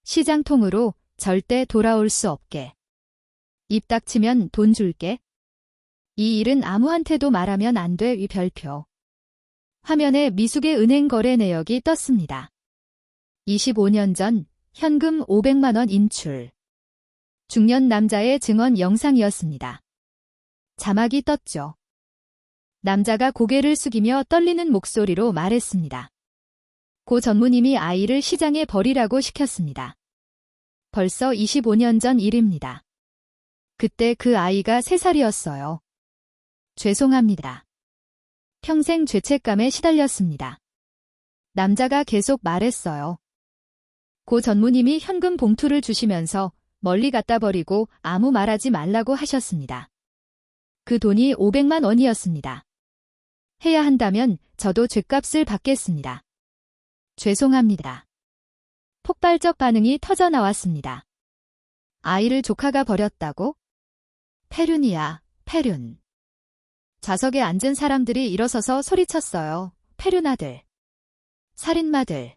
시장통으로 절대 돌아올 수 없게. 입 닥치면 돈 줄게. 이 일은 아무한테도 말하면 안 돼. 이 별표. 화면에 미숙의 은행 거래 내역이 떴습니다. 25년 전 현금 500만 원 인출. 중년 남자의 증언 영상이었습니다. 자막이 떴죠. 남자가 고개를 숙이며 떨리는 목소리로 말했습니다. 고 전무님이 아이를 시장에 버리라고 시켰습니다. 벌써 25년 전 일입니다. 그때 그 아이가 3살이었어요. 죄송합니다. 평생 죄책감에 시달렸습니다. 남자가 계속 말했어요. 고 전무님이 현금 봉투를 주시면서 멀리 갖다 버리고 아무 말하지 말라고 하셨습니다. 그 돈이 500만 원이었습니다. 해야 한다면 저도 죗값을 받겠습니다. 죄송합니다. 폭발적 반응이 터져 나왔습니다. 아이를 조카가 버렸다고? 패륜이야, 패륜. 좌석에 앉은 사람들이 일어서서 소리쳤어요. 패륜 아들. 살인마들.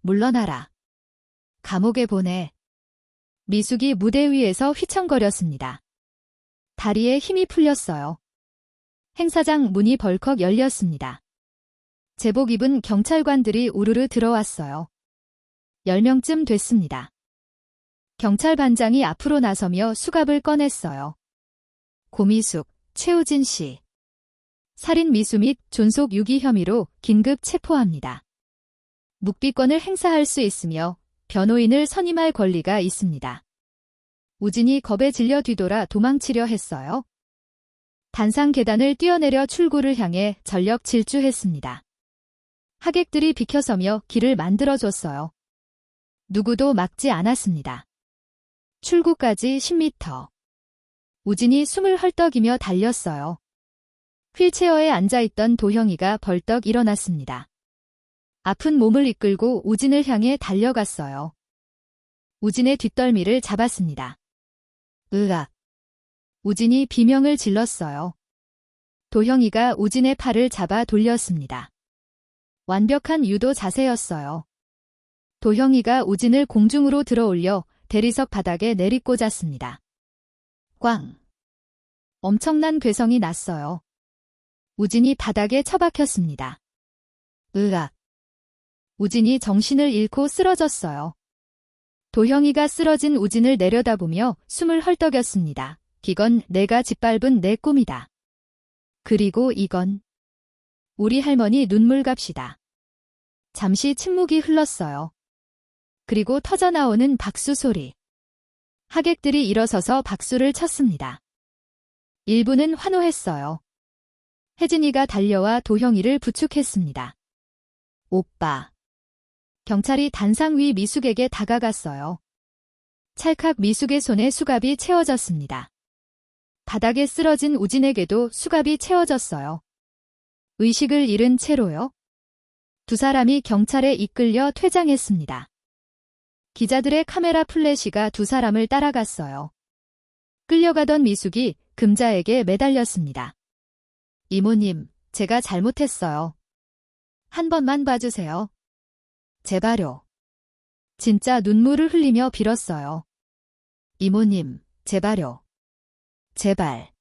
물러나라. 감옥에 보내. 미숙이 무대 위에서 휘청거렸습니다. 다리에 힘이 풀렸어요. 행사장 문이 벌컥 열렸습니다. 제복 입은 경찰관들이 우르르 들어왔어요. 10명쯤 됐습니다. 경찰반장이 앞으로 나서며 수갑을 꺼냈어요. 고미숙, 최우진 씨. 살인 미수 및 존속 유기 혐의로 긴급 체포합니다. 묵비권을 행사할 수 있으며 변호인을 선임할 권리가 있습니다. 우진이 겁에 질려 뒤돌아 도망치려 했어요. 단상 계단을 뛰어내려 출구를 향해 전력 질주했습니다. 하객들이 비켜서며 길을 만들어줬어요. 누구도 막지 않았습니다. 출구까지 10m. 우진이 숨을 헐떡이며 달렸어요. 휠체어에 앉아있던 도형이가 벌떡 일어났습니다. 아픈 몸을 이끌고 우진을 향해 달려갔어요. 우진의 뒷덜미를 잡았습니다. 으악. 우진이 비명을 질렀어요. 도형이가 우진의 팔을 잡아 돌렸습니다. 완벽한 유도 자세였어요. 도형이가 우진을 공중으로 들어올려 대리석 바닥에 내리꽂았습니다. 꽝. 엄청난 괴성이 났어요. 우진이 바닥에 처박혔습니다. 으악. 우진이 정신을 잃고 쓰러졌어요. 도형이가 쓰러진 우진을 내려다보며 숨을 헐떡였습니다. 이건 내가 짓밟은 내 꿈이다. 그리고 이건 우리 할머니 눈물값이다. 잠시 침묵이 흘렀어요. 그리고 터져나오는 박수 소리. 하객들이 일어서서 박수를 쳤습니다. 일부는 환호했어요. 혜진이가 달려와 도형이를 부축했습니다. 오빠. 경찰이 단상 위 미숙에게 다가갔어요. 찰칵 미숙의 손에 수갑이 채워졌습니다. 바닥에 쓰러진 우진에게도 수갑이 채워졌어요. 의식을 잃은 채로요. 두 사람이 경찰에 이끌려 퇴장했습니다. 기자들의 카메라 플래시가 두 사람을 따라갔어요. 끌려가던 미숙이 금자에게 매달렸습니다. 이모님, 제가 잘못했어요. 한 번만 봐주세요. 제발요. 진짜 눈물을 흘리며 빌었어요. 이모님, 제발요. 제발.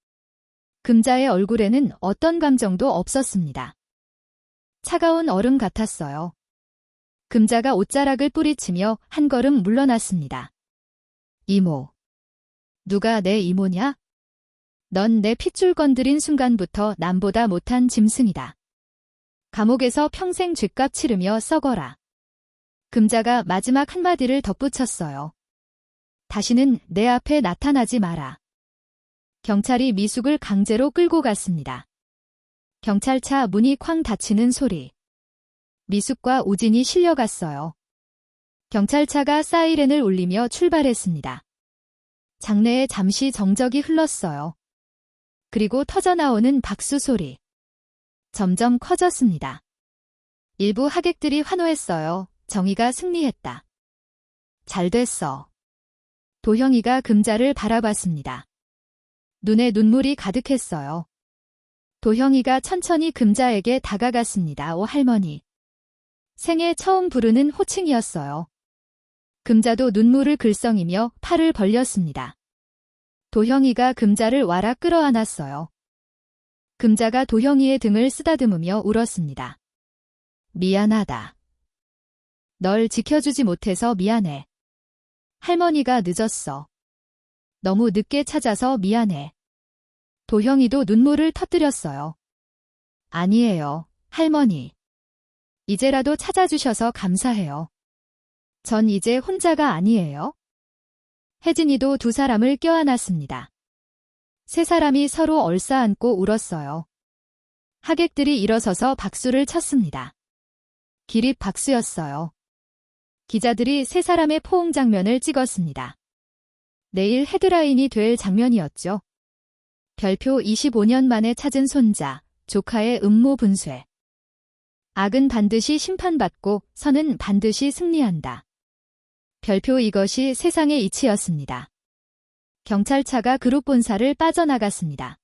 금자의 얼굴에는 어떤 감정도 없었습니다. 차가운 얼음 같았어요. 금자가 옷자락을 뿌리치며 한 걸음 물러났습니다. 이모. 누가 내 이모냐? 넌 내 핏줄 건드린 순간부터 남보다 못한 짐승이다. 감옥에서 평생 죗값 치르며 썩어라. 금자가 마지막 한마디를 덧붙였어요. 다시는 내 앞에 나타나지 마라. 경찰이 미숙을 강제로 끌고 갔습니다. 경찰차 문이 쾅 닫히는 소리. 미숙과 우진이 실려갔어요. 경찰차가 사이렌을 울리며 출발했습니다. 장내에 잠시 정적이 흘렀어요. 그리고 터져나오는 박수 소리. 점점 커졌습니다. 일부 하객들이 환호했어요. 정의가 승리했다. 잘 됐어. 도형이가 금자를 바라봤습니다. 눈에 눈물이 가득했어요. 도형이가 천천히 금자에게 다가갔습니다. 오 할머니. 생애 처음 부르는 호칭이었어요. 금자도 눈물을 글썽이며 팔을 벌렸습니다. 도형이가 금자를 와라 끌어안았어요. 금자가 도형이의 등을 쓰다듬으며 울었습니다. 미안하다. 널 지켜주지 못해서 미안해. 할머니가 늦었어. 너무 늦게 찾아서 미안해. 도형이도 눈물을 터뜨렸어요. 아니에요, 할머니. 이제라도 찾아주셔서 감사해요. 전 이제 혼자가 아니에요. 혜진이도 두 사람을 껴안았습니다. 세 사람이 서로 얼싸안고 울었어요. 하객들이 일어서서 박수를 쳤습니다. 기립 박수였어요. 기자들이 세 사람의 포옹 장면을 찍었습니다. 내일 헤드라인이 될 장면이었죠. 별표 25년 만에 찾은 손자, 조카의 음모 분쇄. 악은 반드시 심판받고 선은 반드시 승리한다. 별표 이것이 세상의 이치였습니다. 경찰차가 그룹 본사를 빠져나갔습니다.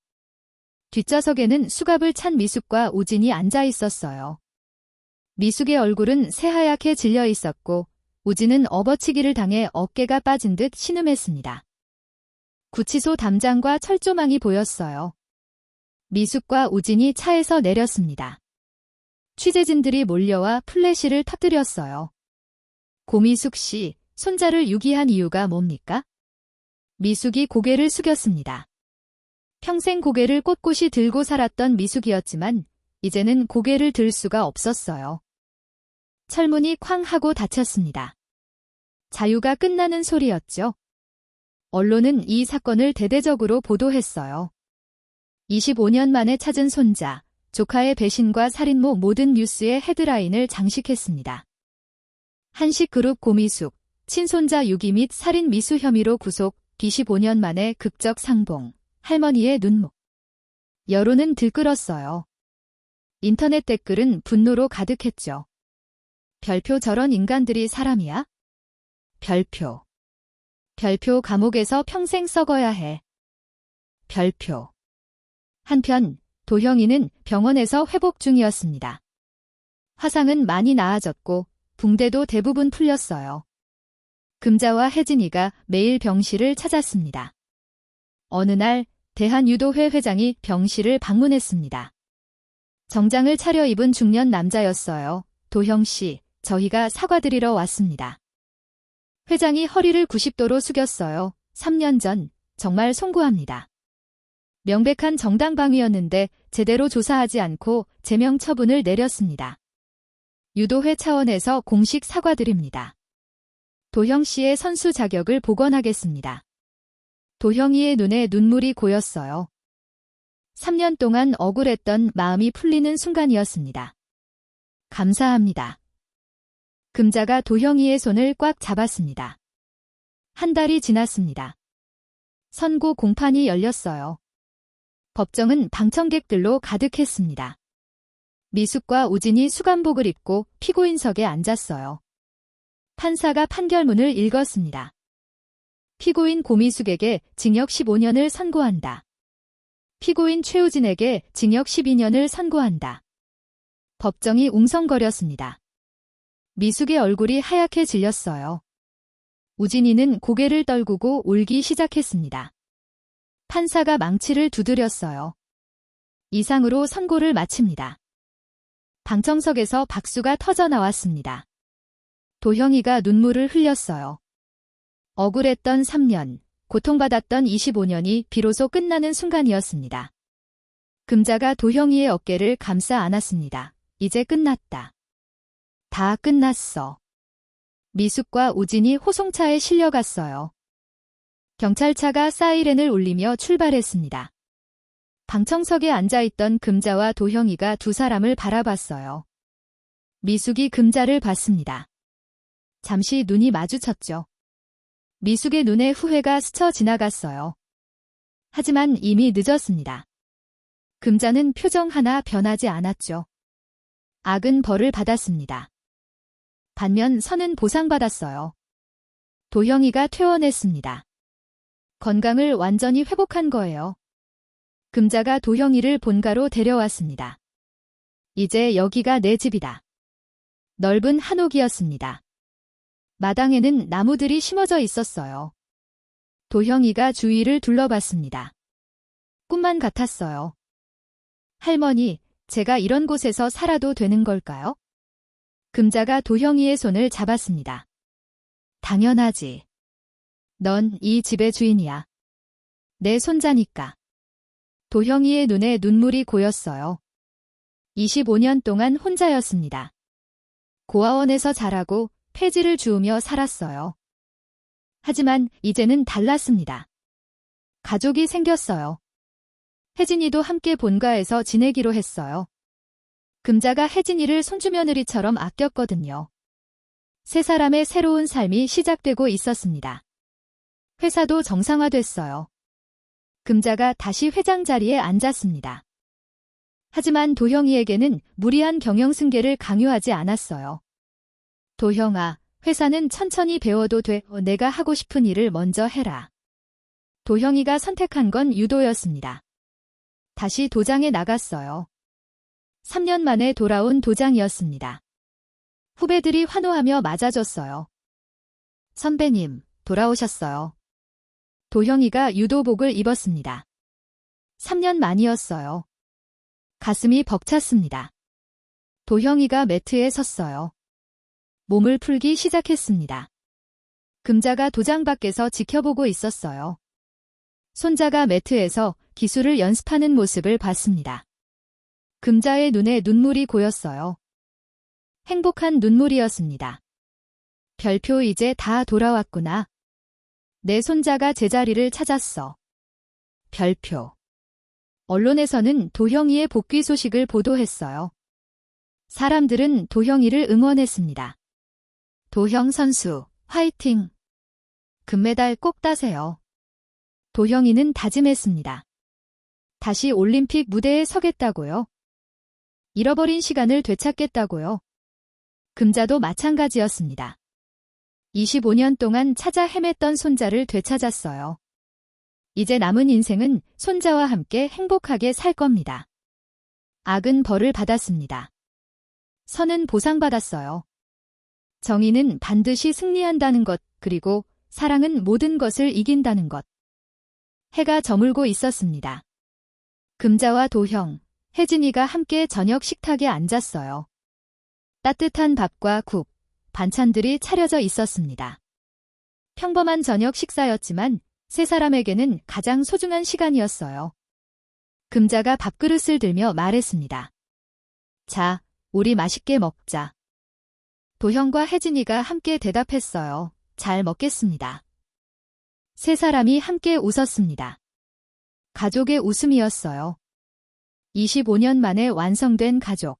뒷좌석에는 수갑을 찬 미숙과 우진이 앉아 있었어요. 미숙의 얼굴은 새하얗게 질려 있었고 우진은 업어치기를 당해 어깨가 빠진 듯 신음했습니다. 구치소 담장과 철조망이 보였어요. 미숙과 우진이 차에서 내렸습니다. 취재진들이 몰려와 플래시를 터뜨렸어요. 고미숙 씨, 손자를 유기한 이유가 뭡니까? 미숙이 고개를 숙였습니다. 평생 고개를 꼿꼿이 들고 살았던 미숙이었지만 이제는 고개를 들 수가 없었어요. 철문이 쾅 하고 닫혔습니다. 자유가 끝나는 소리였죠. 언론은 이 사건을 대대적으로 보도했어요. 25년 만에 찾은 손자, 조카의 배신과 살인모 모든 뉴스의 헤드라인을 장식했습니다. 한식그룹 고미숙, 친손자 유기 및 살인 미수 혐의로 구속, 25년 만에 극적 상봉, 할머니의 눈물. 여론은 들끓었어요. 인터넷 댓글은 분노로 가득했죠. 별표 저런 인간들이 사람이야? 별표. 별표 감옥에서 평생 썩어야 해. 별표. 한편 도형이는 병원에서 회복 중이었습니다. 화상은 많이 나아졌고 붕대도 대부분 풀렸어요. 금자와 혜진이가 매일 병실을 찾았습니다. 어느 날 대한유도회 회장이 병실을 방문했습니다. 정장을 차려입은 중년 남자였어요. 도형 씨, 저희가 사과드리러 왔습니다. 회장이 허리를 90도로 숙였어요. 3년 전, 정말 송구합니다. 명백한 정당방위였는데 제대로 조사하지 않고 제명 처분을 내렸습니다. 유도회 차원에서 공식 사과드립니다. 도형 씨의 선수 자격을 복원하겠습니다. 도형이의 눈에 눈물이 고였어요. 3년 동안 억울했던 마음이 풀리는 순간이었습니다. 감사합니다. 금자가 도형이의 손을 꽉 잡았습니다. 한 달이 지났습니다. 선고 공판이 열렸어요. 법정은 방청객들로 가득했습니다. 미숙과 우진이 수감복을 입고 피고인석에 앉았어요. 판사가 판결문을 읽었습니다. 피고인 고미숙에게 징역 15년을 선고한다. 피고인 최우진에게 징역 12년을 선고한다. 법정이 웅성거렸습니다. 미숙의 얼굴이 하얗게 질렸어요. 우진이는 고개를 떨구고 울기 시작했습니다. 판사가 망치를 두드렸어요. 이상으로 선고를 마칩니다. 방청석에서 박수가 터져 나왔습니다. 도형이가 눈물을 흘렸어요. 억울했던 3년, 고통받았던 25년이 비로소 끝나는 순간이었습니다. 금자가 도형이의 어깨를 감싸 안았습니다. 이제 끝났다. 다 끝났어. 미숙과 우진이 호송차에 실려갔어요. 경찰차가 사이렌을 울리며 출발했습니다. 방청석에 앉아있던 금자와 도형이가 두 사람을 바라봤어요. 미숙이 금자를 봤습니다. 잠시 눈이 마주쳤죠. 미숙의 눈에 후회가 스쳐 지나갔어요. 하지만 이미 늦었습니다. 금자는 표정 하나 변하지 않았죠. 악은 벌을 받았습니다. 반면 선은 보상받았어요. 도형이가 퇴원했습니다. 건강을 완전히 회복한 거예요. 금자가 도형이를 본가로 데려왔습니다. 이제 여기가 내 집이다. 넓은 한옥이었습니다. 마당에는 나무들이 심어져 있었어요. 도형이가 주위를 둘러봤습니다. 꿈만 같았어요. 할머니, 제가 이런 곳에서 살아도 되는 걸까요? 금자가 도형이의 손을 잡았습니다. 당연하지. 넌 이 집의 주인이야. 내 손자니까. 도형이의 눈에 눈물이 고였어요. 25년 동안 혼자였습니다. 고아원에서 자라고 폐지를 주우며 살았어요. 하지만 이제는 달랐습니다. 가족이 생겼어요. 혜진이도 함께 본가에서 지내기로 했어요. 금자가 혜진이를 손주며느리처럼 아꼈거든요. 세 사람의 새로운 삶이 시작되고 있었습니다. 회사도 정상화됐어요. 금자가 다시 회장 자리에 앉았습니다. 하지만 도형이에게는 무리한 경영승계를 강요하지 않았어요. 도형아, 회사는 천천히 배워도 돼. 내가 하고 싶은 일을 먼저 해라. 도형이가 선택한 건 유도였습니다. 다시 도장에 나갔어요. 3년 만에 돌아온 도장이었습니다. 후배들이 환호하며 맞아줬어요. 선배님, 돌아오셨어요. 도형이가 유도복을 입었습니다. 3년 만이었어요. 가슴이 벅찼습니다. 도형이가 매트에 섰어요. 몸을 풀기 시작했습니다. 금자가 도장 밖에서 지켜보고 있었어요. 손자가 매트에서 기술을 연습하는 모습을 봤습니다. 금자의 눈에 눈물이 고였어요. 행복한 눈물이었습니다. 별표 이제 다 돌아왔구나. 내 손자가 제자리를 찾았어. 별표. 언론에서는 도형이의 복귀 소식을 보도했어요. 사람들은 도형이를 응원했습니다. 도형 선수, 화이팅! 금메달 꼭 따세요. 도형이는 다짐했습니다. 다시 올림픽 무대에 서겠다고요. 잃어버린 시간을 되찾겠다고요. 금자도 마찬가지였습니다. 25년 동안 찾아 헤맸던 손자를 되찾았어요. 이제 남은 인생은 손자와 함께 행복하게 살 겁니다. 악은 벌을 받았습니다. 선은 보상받았어요. 정의는 반드시 승리한다는 것, 그리고 사랑은 모든 것을 이긴다는 것. 해가 저물고 있었습니다. 금자와 도형, 혜진이가 함께 저녁 식탁에 앉았어요. 따뜻한 밥과 국, 반찬들이 차려져 있었습니다. 평범한 저녁 식사였지만 세 사람에게는 가장 소중한 시간이었어요. 금자가 밥그릇을 들며 말했습니다. 자, 우리 맛있게 먹자. 도형과 혜진이가 함께 대답했어요. 잘 먹겠습니다. 세 사람이 함께 웃었습니다. 가족의 웃음이었어요. 25년 만에 완성된 가족.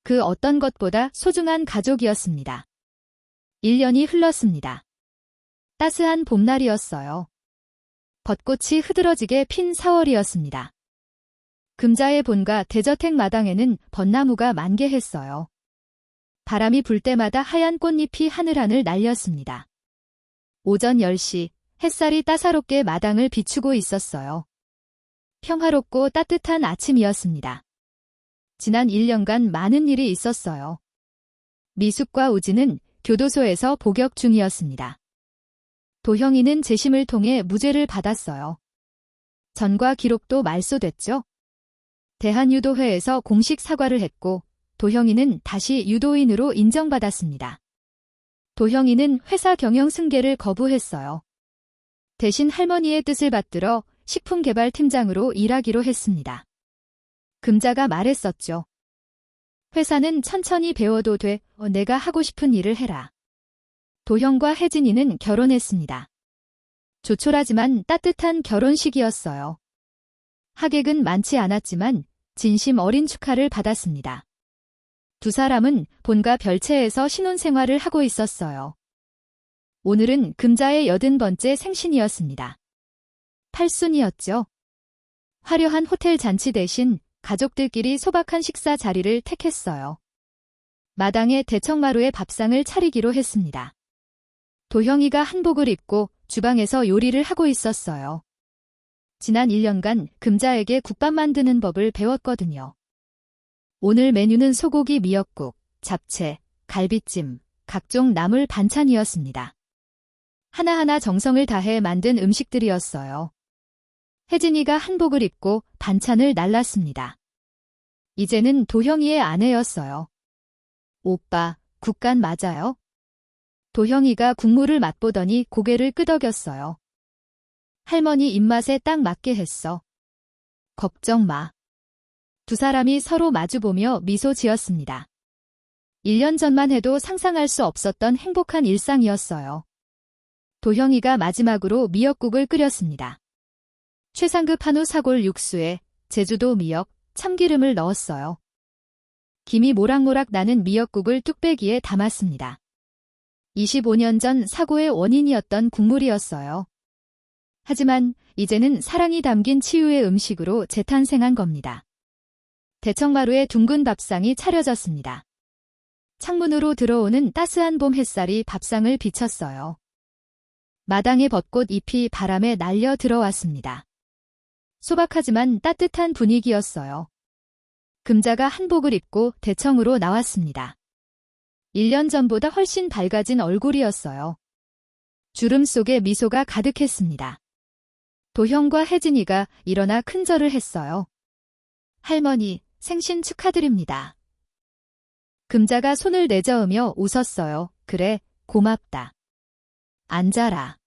그 어떤 것보다 소중한 가족이었습니다. 1년이 흘렀습니다. 따스한 봄날이었어요. 벚꽃이 흐드러지게 핀 4월이었습니다. 금자의 본가 대저택 마당에는 벚나무가 만개했어요. 바람이 불 때마다 하얀 꽃잎이 하늘하늘 날렸습니다. 오전 10시, 햇살이 따사롭게 마당을 비추고 있었어요. 평화롭고 따뜻한 아침이었습니다. 지난 1년간 많은 일이 있었어요. 미숙과 우지는 교도소에서 복역 중이었습니다. 도형이는 재심을 통해 무죄를 받았어요. 전과 기록도 말소됐죠. 대한유도회에서 공식 사과를 했고 도형이는 다시 유도인으로 인정받았습니다. 도형이는 회사 경영 승계를 거부했어요. 대신 할머니의 뜻을 받들어 식품개발팀장으로 일하기로 했습니다. 금자가 말했었죠. 회사는 천천히 배워도 돼. 내가 하고 싶은 일을 해라. 도형과 혜진이는 결혼했습니다. 조촐하지만 따뜻한 결혼식이었어요. 하객은 많지 않았지만 진심 어린 축하를 받았습니다. 두 사람은 본가 별채에서 신혼생활을 하고 있었어요. 오늘은 금자의 80번째 생신이었습니다. 팔순이었죠. 화려한 호텔 잔치 대신 가족들끼리 소박한 식사 자리를 택했어요. 마당에 대청마루에 밥상을 차리기로 했습니다. 도형이가 한복을 입고 주방에서 요리를 하고 있었어요. 지난 1년간 금자에게 국밥 만드는 법을 배웠거든요. 오늘 메뉴는 소고기 미역국, 잡채, 갈비찜, 각종 나물 반찬이었습니다. 하나하나 정성을 다해 만든 음식들이었어요. 혜진이가 한복을 입고 반찬을 날랐습니다. 이제는 도형이의 아내였어요. 오빠, 국간 맞아요? 도형이가 국물을 맛보더니 고개를 끄덕였어요. 할머니 입맛에 딱 맞게 했어. 걱정 마. 두 사람이 서로 마주보며 미소 지었습니다. 1년 전만 해도 상상할 수 없었던 행복한 일상이었어요. 도형이가 마지막으로 미역국을 끓였습니다. 최상급 한우 사골 육수에 제주도 미역, 참기름을 넣었어요. 김이 모락모락 나는 미역국을 뚝배기에 담았습니다. 25년 전 사고의 원인이었던 국물이었어요. 하지만 이제는 사랑이 담긴 치유의 음식으로 재탄생한 겁니다. 대청마루에 둥근 밥상이 차려졌습니다. 창문으로 들어오는 따스한 봄 햇살이 밥상을 비쳤어요. 마당의 벚꽃 잎이 바람에 날려 들어왔습니다. 소박하지만 따뜻한 분위기였어요. 금자가 한복을 입고 대청으로 나왔습니다. 1년 전보다 훨씬 밝아진 얼굴이었어요. 주름 속에 미소가 가득했습니다. 도형과 혜진이가 일어나 큰절을 했어요. 할머니, 생신 축하드립니다. 금자가 손을 내저으며 웃었어요. 그래, 고맙다. 앉아라.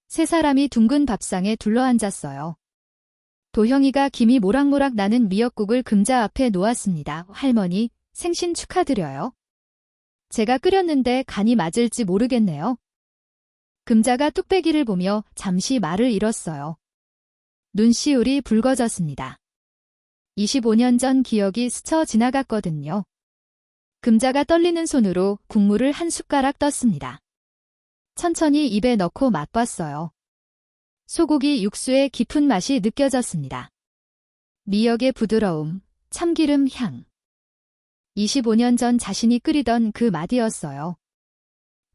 세 사람이 둥근 밥상에 둘러앉았어요. 도형이가 김이 모락모락 나는 미역국을 금자 앞에 놓았습니다. 할머니, 생신 축하드려요. 제가 끓였는데 간이 맞을지 모르겠네요. 금자가 뚝배기를 보며 잠시 말을 잃었어요. 눈시울이 붉어졌습니다. 25년 전 기억이 스쳐 지나갔거든요. 금자가 떨리는 손으로 국물을 한 숟가락 떴습니다. 천천히 입에 넣고 맛봤어요. 소고기 육수의 깊은 맛이 느껴졌습니다. 미역의 부드러움, 참기름 향. 25년 전 자신이 끓이던 그 맛이었어요.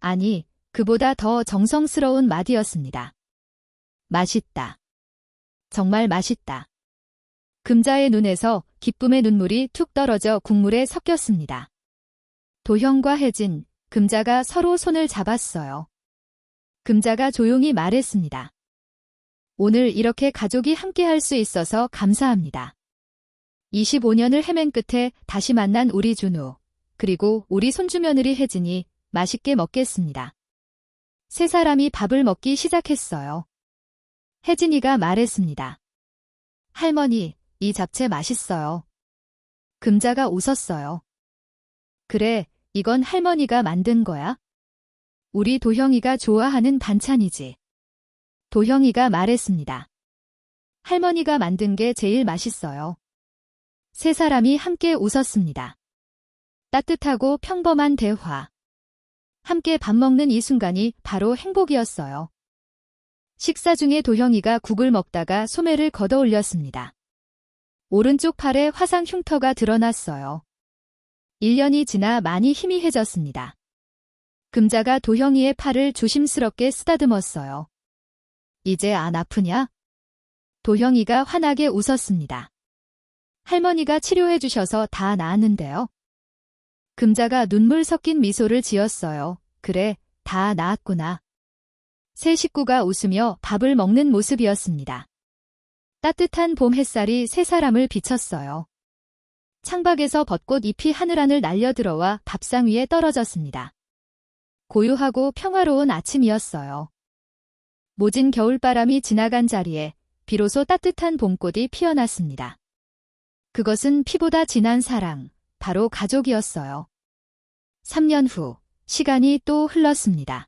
아니, 그보다 더 정성스러운 맛이었습니다. 맛있다. 정말 맛있다. 금자의 눈에서 기쁨의 눈물이 툭 떨어져 국물에 섞였습니다. 도형과 혜진, 금자가 서로 손을 잡았어요. 금자가 조용히 말했습니다. 오늘 이렇게 가족이 함께 할 수 있어서 감사합니다. 25년을 헤맨 끝에 다시 만난 우리 준우, 그리고 우리 손주며느리 혜진이 맛있게 먹겠습니다. 세 사람이 밥을 먹기 시작했어요. 혜진이가 말했습니다. 할머니, 이 잡채 맛있어요. 금자가 웃었어요. 그래, 이건 할머니가 만든 거야? 우리 도형이가 좋아하는 반찬이지. 도형이가 말했습니다. 할머니가 만든 게 제일 맛있어요. 세 사람이 함께 웃었습니다. 따뜻하고 평범한 대화. 함께 밥 먹는 이 순간이 바로 행복이었어요. 식사 중에 도형이가 국을 먹다가 소매를 걷어 올렸습니다. 오른쪽 팔에 화상 흉터가 드러났어요. 1년이 지나 많이 희미해졌습니다. 금자가 도형이의 팔을 조심스럽게 쓰다듬었어요. 이제 안 아프냐? 도형이가 환하게 웃었습니다. 할머니가 치료해 주셔서 다 나았는데요. 금자가 눈물 섞인 미소를 지었어요. 그래, 다 나았구나. 세 식구가 웃으며 밥을 먹는 모습이었습니다. 따뜻한 봄 햇살이 세 사람을 비쳤어요. 창밖에서 벚꽃 잎이 하늘하늘 날려들어와 밥상 위에 떨어졌습니다. 고요하고 평화로운 아침이었어요. 모진 겨울바람이 지나간 자리에 비로소 따뜻한 봄꽃이 피어났습니다. 그것은 피보다 진한 사랑, 바로 가족이었어요. 3년 후, 시간이 또 흘렀습니다.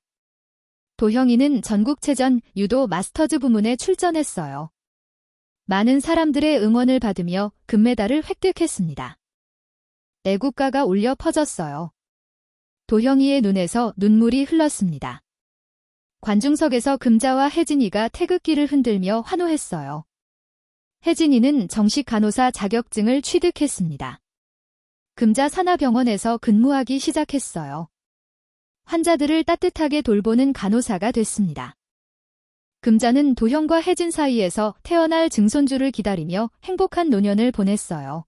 도형이는 전국체전 유도 마스터즈 부문에 출전했어요. 많은 사람들의 응원을 받으며 금메달을 획득했습니다. 애국가가 울려 퍼졌어요. 도형이의 눈에서 눈물이 흘렀습니다. 관중석에서 금자와 혜진이가 태극기를 흔들며 환호했어요. 혜진이는 정식 간호사 자격증을 취득했습니다. 금자 산하병원에서 근무하기 시작했어요. 환자들을 따뜻하게 돌보는 간호사가 됐습니다. 금자는 도형과 혜진 사이에서 태어날 증손주를 기다리며 행복한 노년을 보냈어요.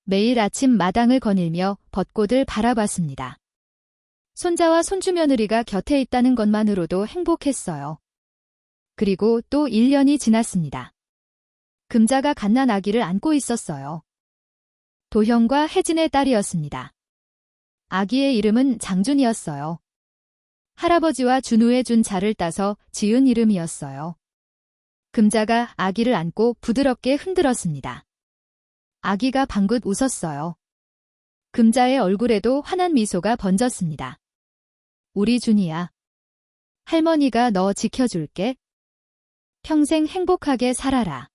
매일 아침 마당을 거닐며 벚꽃을 바라봤습니다. 손자와 손주며느리가 곁에 있다는 것만으로도 행복했어요. 그리고 또 1년이 지났습니다. 금자가 갓난 아기를 안고 있었어요. 도형과 혜진의 딸이었습니다. 아기의 이름은 장준이었어요. 할아버지와 준우의 준 자를 따서 지은 이름이었어요. 금자가 아기를 안고 부드럽게 흔들었습니다. 아기가 방긋 웃었어요. 금자의 얼굴에도 환한 미소가 번졌습니다. 우리 준이야. 할머니가 너 지켜줄게. 평생 행복하게 살아라.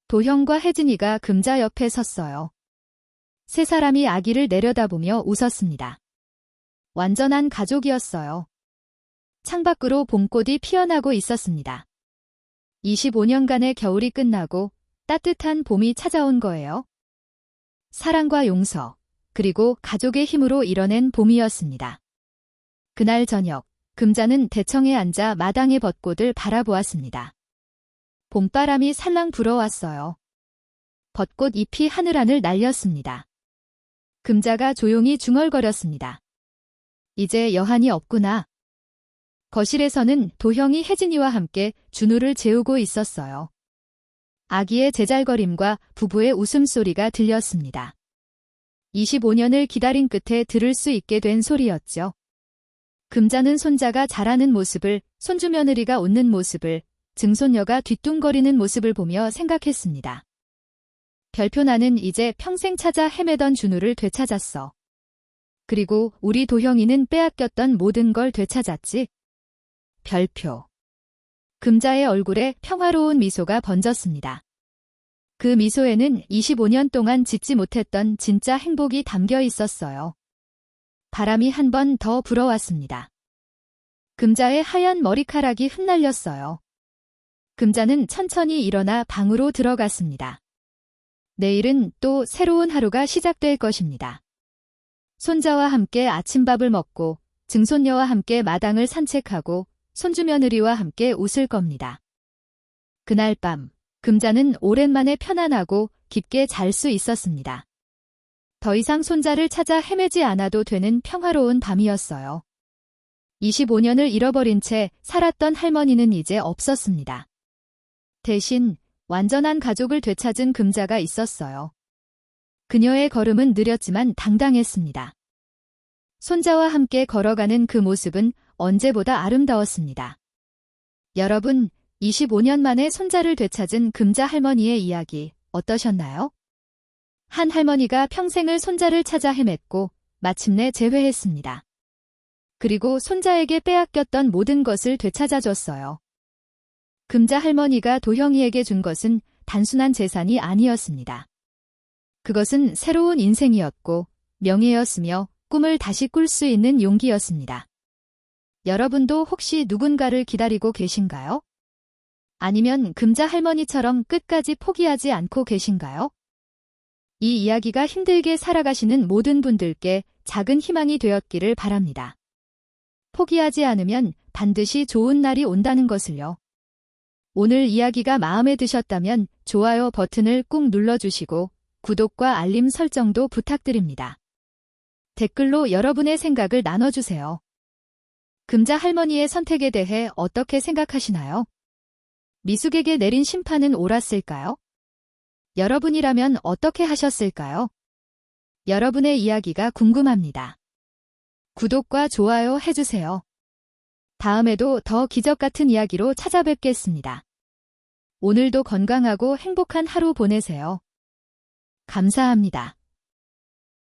도형과 혜진이가 금자 옆에 섰어요. 세 사람이 아기를 내려다보며 웃었습니다. 완전한 가족이었어요. 창밖으로 봄꽃이 피어나고 있었습니다. 25년간의 겨울이 끝나고 따뜻한 봄이 찾아온 거예요. 사랑과 용서, 그리고 가족의 힘으로 이뤄낸 봄이었습니다. 그날 저녁, 금자는 대청에 앉아 마당의 벚꽃을 바라보았습니다. 봄바람이 살랑 불어왔어요. 벚꽃 잎이 하늘하늘 날렸습니다. 금자가 조용히 중얼거렸습니다. 이제 여한이 없구나. 거실에서는 도형이 혜진이와 함께 준우를 재우고 있었어요. 아기의 제잘거림과 부부의 웃음소리가 들렸습니다. 25년을 기다린 끝에 들을 수 있게 된 소리였죠. 금자는 손자가 자라는 모습을, 손주며느리가 웃는 모습을, 증손녀가 뒤뚱거리는 모습을 보며 생각했습니다. 별표 나는 이제 평생 찾아 헤매던 준우를 되찾았어. 그리고 우리 도형이는 빼앗겼던 모든 걸 되찾았지. 별표. 금자의 얼굴에 평화로운 미소가 번졌습니다. 그 미소에는 25년 동안 짓지 못했던 진짜 행복이 담겨 있었어요. 바람이 한 번 더 불어왔습니다. 금자의 하얀 머리카락이 흩날렸어요. 금자는 천천히 일어나 방으로 들어갔습니다. 내일은 또 새로운 하루가 시작될 것입니다. 손자와 함께 아침밥을 먹고 증손녀와 함께 마당을 산책하고 손주며느리와 함께 웃을 겁니다. 그날 밤, 금자는 오랜만에 편안하고 깊게 잘 수 있었습니다. 더 이상 손자를 찾아 헤매지 않아도 되는 평화로운 밤이었어요. 25년을 잃어버린 채 살았던 할머니는 이제 없었습니다. 대신 완전한 가족을 되찾은 금자가 있었어요. 그녀의 걸음은 느렸지만 당당했습니다. 손자와 함께 걸어가는 그 모습은 언제보다 아름다웠습니다. 여러분, 25년 만에 손자를 되찾은 금자 할머니의 이야기 어떠셨나요? 한 할머니가 평생을 손자를 찾아 헤맸고 마침내 재회했습니다. 그리고 손자에게 빼앗겼던 모든 것을 되찾아줬어요. 금자 할머니가 도형이에게 준 것은 단순한 재산이 아니었습니다. 그것은 새로운 인생이었고 명예였으며 꿈을 다시 꿀 수 있는 용기였습니다. 여러분도 혹시 누군가를 기다리고 계신가요? 아니면 금자 할머니처럼 끝까지 포기하지 않고 계신가요? 이 이야기가 힘들게 살아가시는 모든 분들께 작은 희망이 되었기를 바랍니다. 포기하지 않으면 반드시 좋은 날이 온다는 것을요. 오늘 이야기가 마음에 드셨다면 좋아요 버튼을 꾹 눌러주시고 구독과 알림 설정도 부탁드립니다. 댓글로 여러분의 생각을 나눠주세요. 금자 할머니의 선택에 대해 어떻게 생각하시나요? 미숙에게 내린 심판은 옳았을까요? 여러분이라면 어떻게 하셨을까요? 여러분의 이야기가 궁금합니다. 구독과 좋아요 해주세요. 다음에도 더 기적 같은 이야기로 찾아뵙겠습니다. 오늘도 건강하고 행복한 하루 보내세요. 감사합니다.